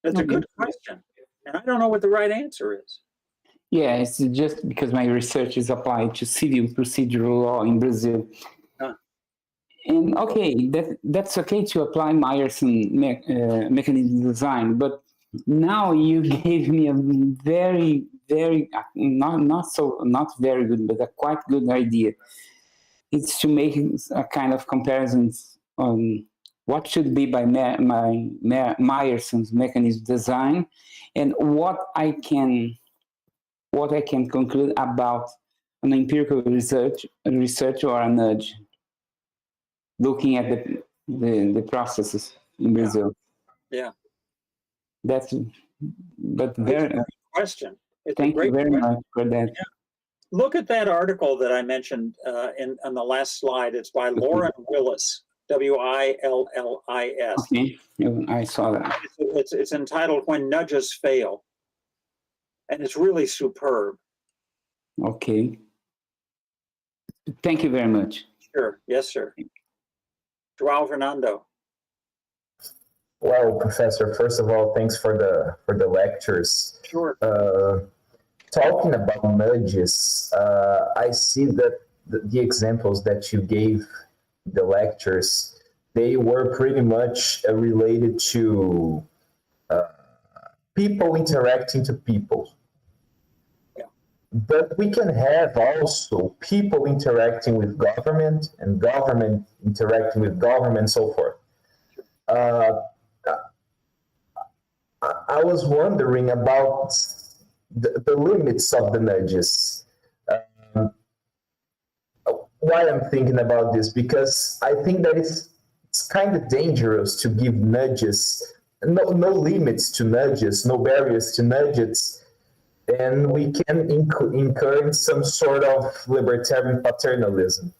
That's a good question, and I don't know what the right answer is. Yeah, it's just because my research is applied to civil procedural law in Brazil. And okay, that's okay to apply Meyerson mechanism design, but now you gave me a very, very, not very good, but a quite good idea. It's to make a kind of comparisons on what should be by Meyerson's mechanism design, and what I can conclude about an empirical research or a nudge, looking at the processes in Brazil. Yeah. That's very good question. Thank you very much for that. Yeah. Look at that article that I mentioned on the last slide. It's by Lauren Willis, Willis. Okay, I saw that. It's entitled "When Nudges Fail," and it's really superb. Okay. Thank you very much. Sure. Yes, sir. João Fernando. Well, Professor, first of all, thanks for the lectures. Sure. Talking about nudges, I see that the examples that you gave, the lectures, they were pretty much related to people interacting to people. Yeah. But we can have also people interacting with government and government interacting with government and so forth. I was wondering about the limits of the nudges. Why I'm thinking about this, because I think that it's kind of dangerous to give nudges, no limits to nudges, no barriers to nudges, and we can encourage some sort of libertarian paternalism.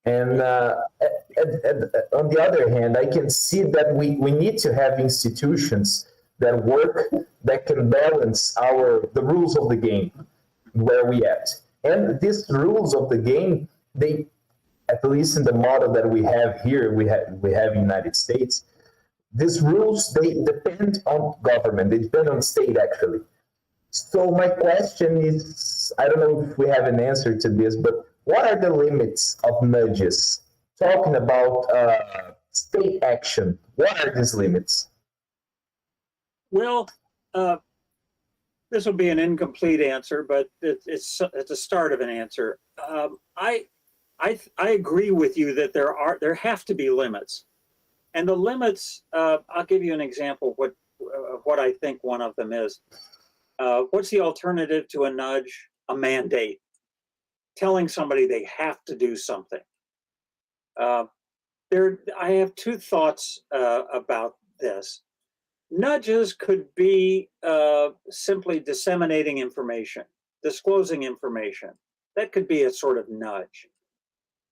And on the other hand, I can see that we need to have institutions that work, that can balance the rules of the game, where we at. And these rules of the game, they, at least in the model that we have here, we have in the United States, these rules, they depend on government, they depend on state actually. So my question is, I don't know if we have an answer to this, but what are the limits of nudges? Talking about state action, what are these limits? Well, this will be an incomplete answer, but it's a start of an answer. I agree with you that there have to be limits, and the limits. I'll give you an example of what I think one of them is. What's the alternative to a nudge? A mandate, telling somebody they have to do something. I have two thoughts about this. Nudges could be simply disseminating information, disclosing information. That could be a sort of nudge.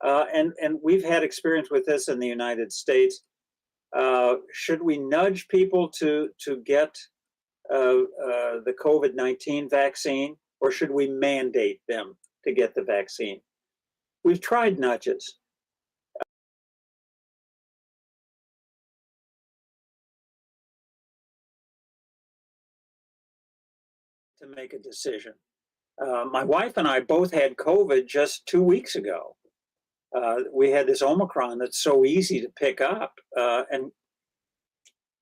And we've had experience with this in the United States. Should we nudge people to get the COVID-19 vaccine, or should we mandate them to get the vaccine? We've tried nudges. To make a decision. My wife and I both had COVID just 2 weeks ago. We had this Omicron that's so easy to pick up, and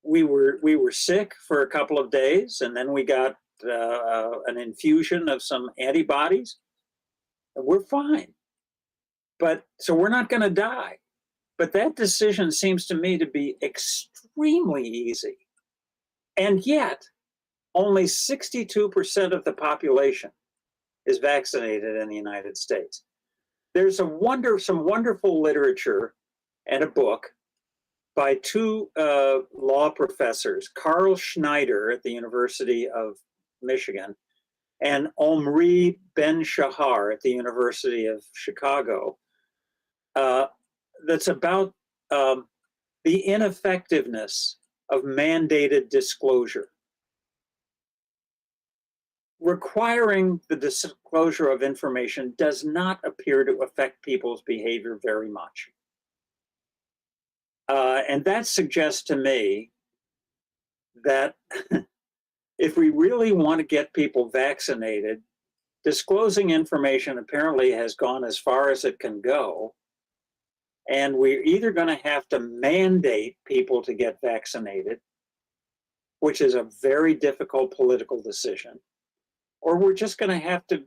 we were sick for a couple of days, and then we got an infusion of some antibodies. We're fine, so we're not going to die. But that decision seems to me to be extremely easy, and yet only 62% of the population is vaccinated in the United States. There's some wonderful literature and a book by two law professors, Carl Schneider at the University of Michigan and Omri Ben-Shahar at the University of Chicago, that's about the ineffectiveness of mandated disclosure. Requiring the disclosure of information does not appear to affect people's behavior very much. And that suggests to me that if we really want to get people vaccinated, disclosing information apparently has gone as far as it can go. And we're either going to have to mandate people to get vaccinated, which is a very difficult political decision, or we're just going to have to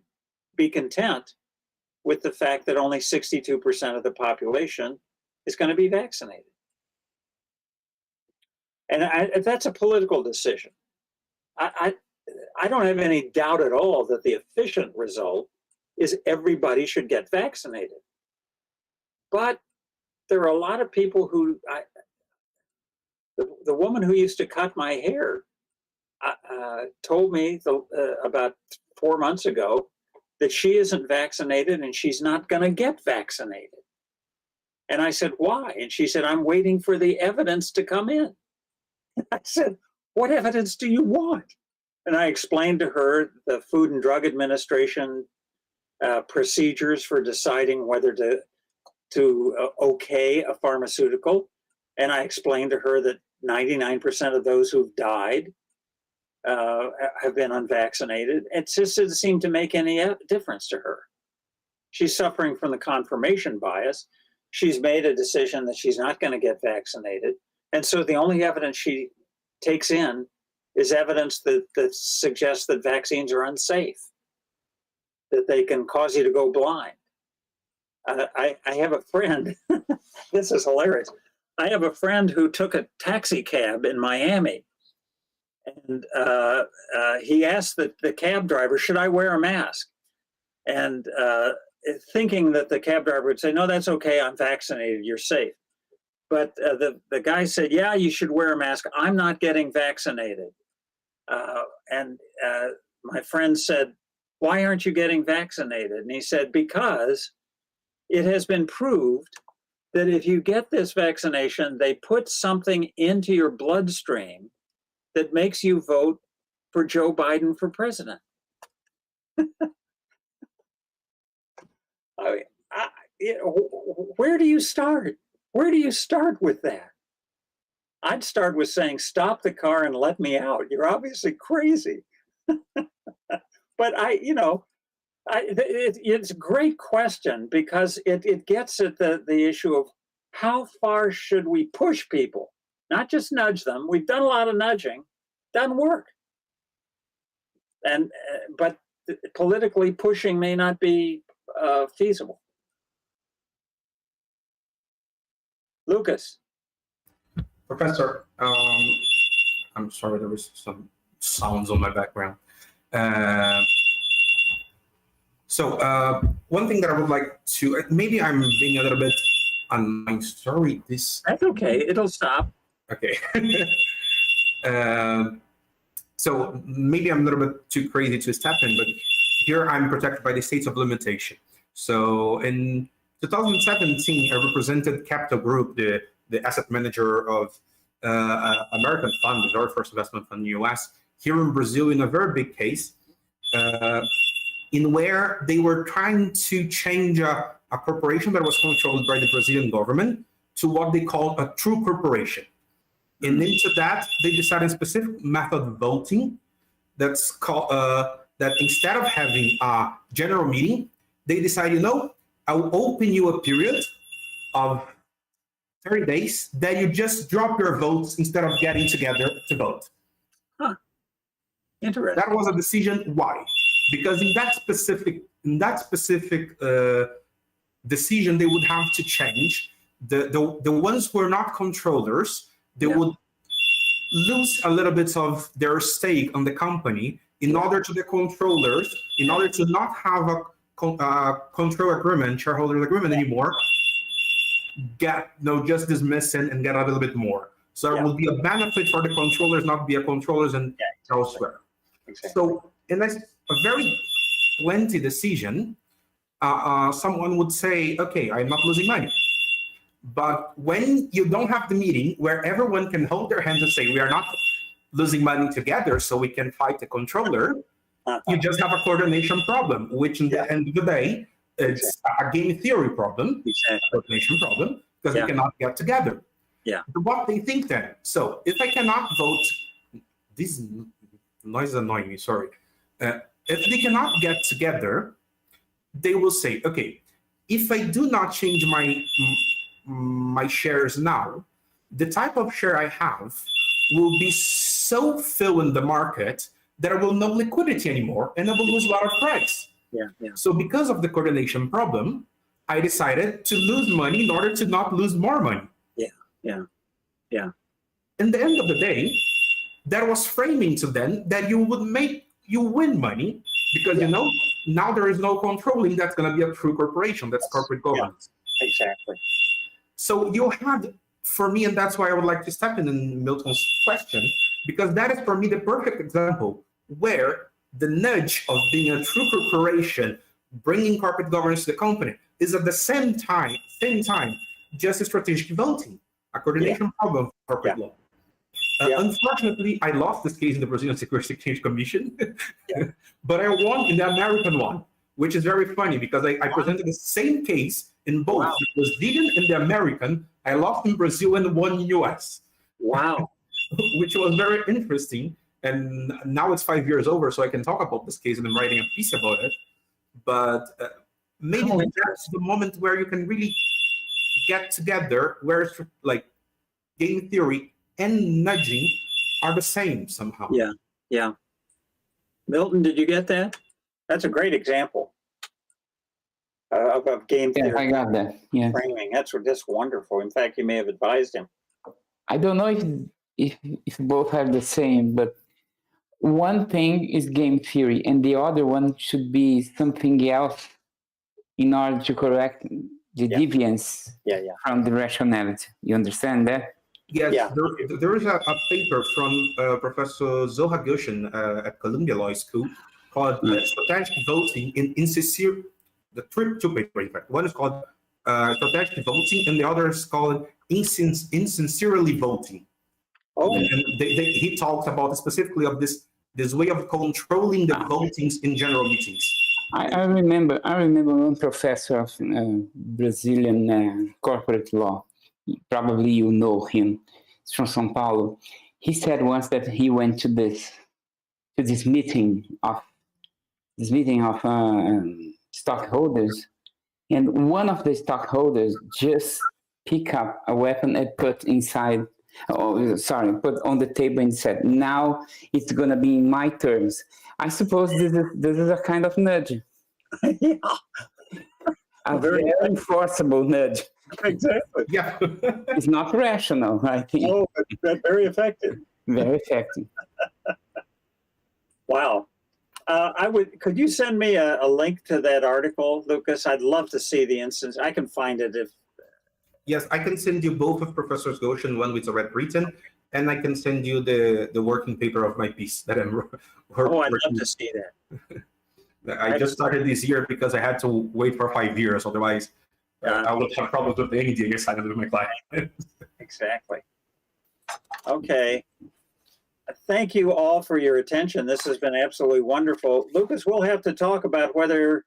be content with the fact that only 62% of the population is going to be vaccinated. And that's a political decision. I don't have any doubt at all that the efficient result is everybody should get vaccinated. But there are a lot of people who, the woman who used to cut my hair told me about 4 months ago that she isn't vaccinated and she's not going to get vaccinated. And I said, why? And she said, I'm waiting for the evidence to come in. I said, what evidence do you want? And I explained to her the Food and Drug Administration procedures for deciding whether to okay a pharmaceutical. And I explained to her that 99% of those who've died have been unvaccinated. It just didn't seem to make any difference to her. She's suffering from the confirmation bias. She's made a decision that she's not going to get vaccinated. And so the only evidence she takes in is evidence that suggests that vaccines are unsafe, that they can cause you to go blind. I have a friend, this is hilarious. I have a friend who took a taxi cab in Miami, and he asked the cab driver, should I wear a mask? And thinking that the cab driver would say, no, that's okay, I'm vaccinated, you're safe. But the guy said, yeah, you should wear a mask. I'm not getting vaccinated. And my friend said, why aren't you getting vaccinated? And he said, because it has been proved that if you get this vaccination, they put something into your bloodstream that makes you vote for Joe Biden for president. Where do you start? Where do you start with that? I'd start with saying, stop the car and let me out. You're obviously crazy. But it's a great question because it gets at the issue of how far should we push people, not just nudge them. We've done a lot of nudging, doesn't work. But politically pushing may not be feasible. Lucas. Professor, I'm sorry, there was some sounds on my background. So one thing that I would like to, maybe I'm being a little bit on my story. That's okay, it'll stop. Okay. So maybe I'm a little bit too crazy to step in, but here I'm protected by the states of limitation. So in 2017, I represented Capital Group, the asset manager of American fund, the very first investment fund in the US, here in Brazil in a very big case, in where they were trying to change a corporation that was controlled by the Brazilian government to what they call a true corporation. And into that, they decided a specific method of voting that's called, that instead of having a general meeting, they decided, I'll open you a period of 30 days that you just drop your votes instead of getting together to vote. Huh. Interesting. That was a decision. Why? Because in that specific decision, they would have to change the ones who are not controllers. They would lose a little bit of their stake on the company in order to the controllers, in order to not have a control agreement, shareholder agreement anymore, just dismiss it and get a little bit more. So there will be a benefit for the controllers, not be a controllers and elsewhere. Exactly. So in this a very plenty decision, someone would say, okay, I'm not losing money. But when you don't have the meeting where everyone can hold their hands and say, we are not losing money together so we can fight the controller, you just have a coordination problem, which in the end of the day, it's a game theory problem, coordination problem, because we cannot get together. But what they think then? So if I cannot vote, this noise is annoying me, sorry. If they cannot get together, they will say, okay, if I do not change my shares now, the type of share I have will be so full in the market that I will no liquidity anymore and I will lose a lot of price. So because of the coordination problem, I decided to lose money in order to not lose more money. In the end of the day, that was framing to them that you win money because, you know, now there is no controlling. That's going to be a true corporation. That's corporate governance. Exactly. So you had, for me, and that's why I would like to step in Milton's question, because that is for me the perfect example where the nudge of being a true corporation, bringing corporate governance to the company, is at the same time, just strategic voting, a coordination problem for corporate law. Unfortunately, I lost this case in the Brazilian Securities Exchange Commission, but I won in the American one, which is very funny because I presented the same case in both the Brazilian and the American. I lost in Brazil and won in US. Wow. Which was very interesting. And now it's 5 years over, so I can talk about this case and I'm writing a piece about it. But maybe that's the moment where you can really get together, where it's like game theory and nudging are the same somehow. Milton, did you get that? That's a great example of game theory. I got that. Framing. That's wonderful. In fact, you may have advised him. I don't know if both are the same, but one thing is game theory, and the other one should be something else in order to correct the deviance from the rationality. You understand that? Yes, there is a paper from Professor Zoha Goshen at Columbia Law School called Strategic Voting in Insincere. The two papers, in fact. One is called Strategic Voting, and the other is called Insincerely Voting. And he talks about specifically of this way of controlling the votings in general meetings. I remember one professor of Brazilian corporate law. Probably you know him. He's from São Paulo. He said once that he went to this meeting of stockholders, and one of the stockholders just picked up a weapon and put on the table and said, "Now it's gonna be in my terms." I suppose this is a kind of nudge. A very enforceable nudge. Exactly. It's not rational, I think. Oh, but very effective. Very effective. Wow. Could you send me a link to that article, Lucas? I'd love to see the instance. I can find it if. Yes, I can send you both of Professor Goshen, one with already written, and I can send you the working paper of my piece that I'm working. Oh, I'd love to see that. I just started this year because I had to wait for 5 years. Otherwise, I would have problems with the NDA assigned with my client. Exactly. Okay. Thank you all for your attention. This has been absolutely wonderful. Lucas, we'll have to talk about whether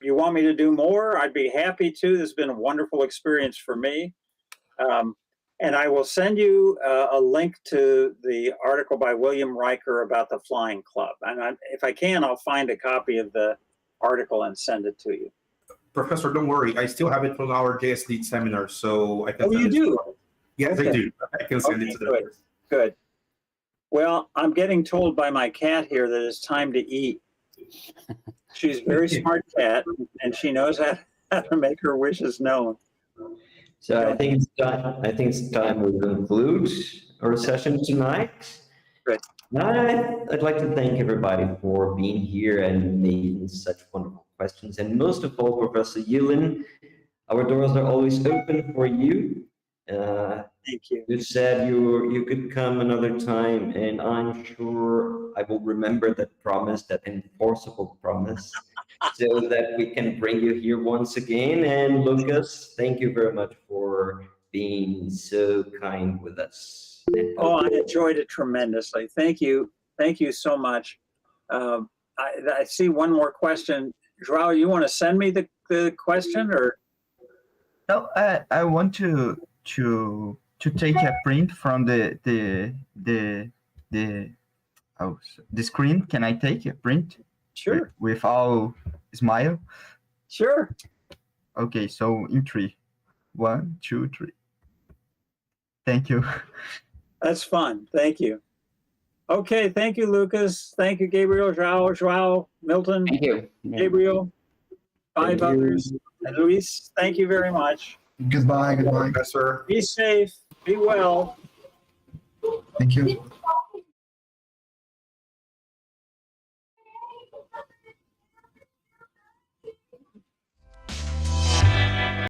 you want me to do more. I'd be happy to. This has been a wonderful experience for me. And I will send you a link to the article by William Riker about the Flying Club. And if I can, I'll find a copy of the article and send it to you. Professor, don't worry. I still have it from our JSD seminar, so I can. Oh, you do? Yes, I do. I can send it to them. Good. Well, I'm getting told by my cat here that it's time to eat. She's a very smart cat, and she knows how to make her wishes known. So I think it's time we conclude our session tonight. Great. I'd like to thank everybody for being here and making such wonderful questions. And most of all, Professor Ulen, our doors are always open for you. Thank you. You said you could come another time, and I'm sure I will remember that promise, that enforceable promise, so that we can bring you here once again. And Lucas, thank you very much for being so kind with us. Oh, I enjoyed it tremendously. Thank you. Thank you so much. I see one more question. Joao, you want to send me the question, or? No, I want to take a print from the screen. Can I take a print? Sure. With all smile. Sure. Okay, so in 3, 1, 2, 3. Thank you. That's fun. Thank you. Okay, thank you, Lucas. Thank you, Gabriel, Joao, Milton, Thank you. Gabriel, 5 others, and Luis. Thank you very much. Goodbye. Professor. Be safe. Be well. Thank you.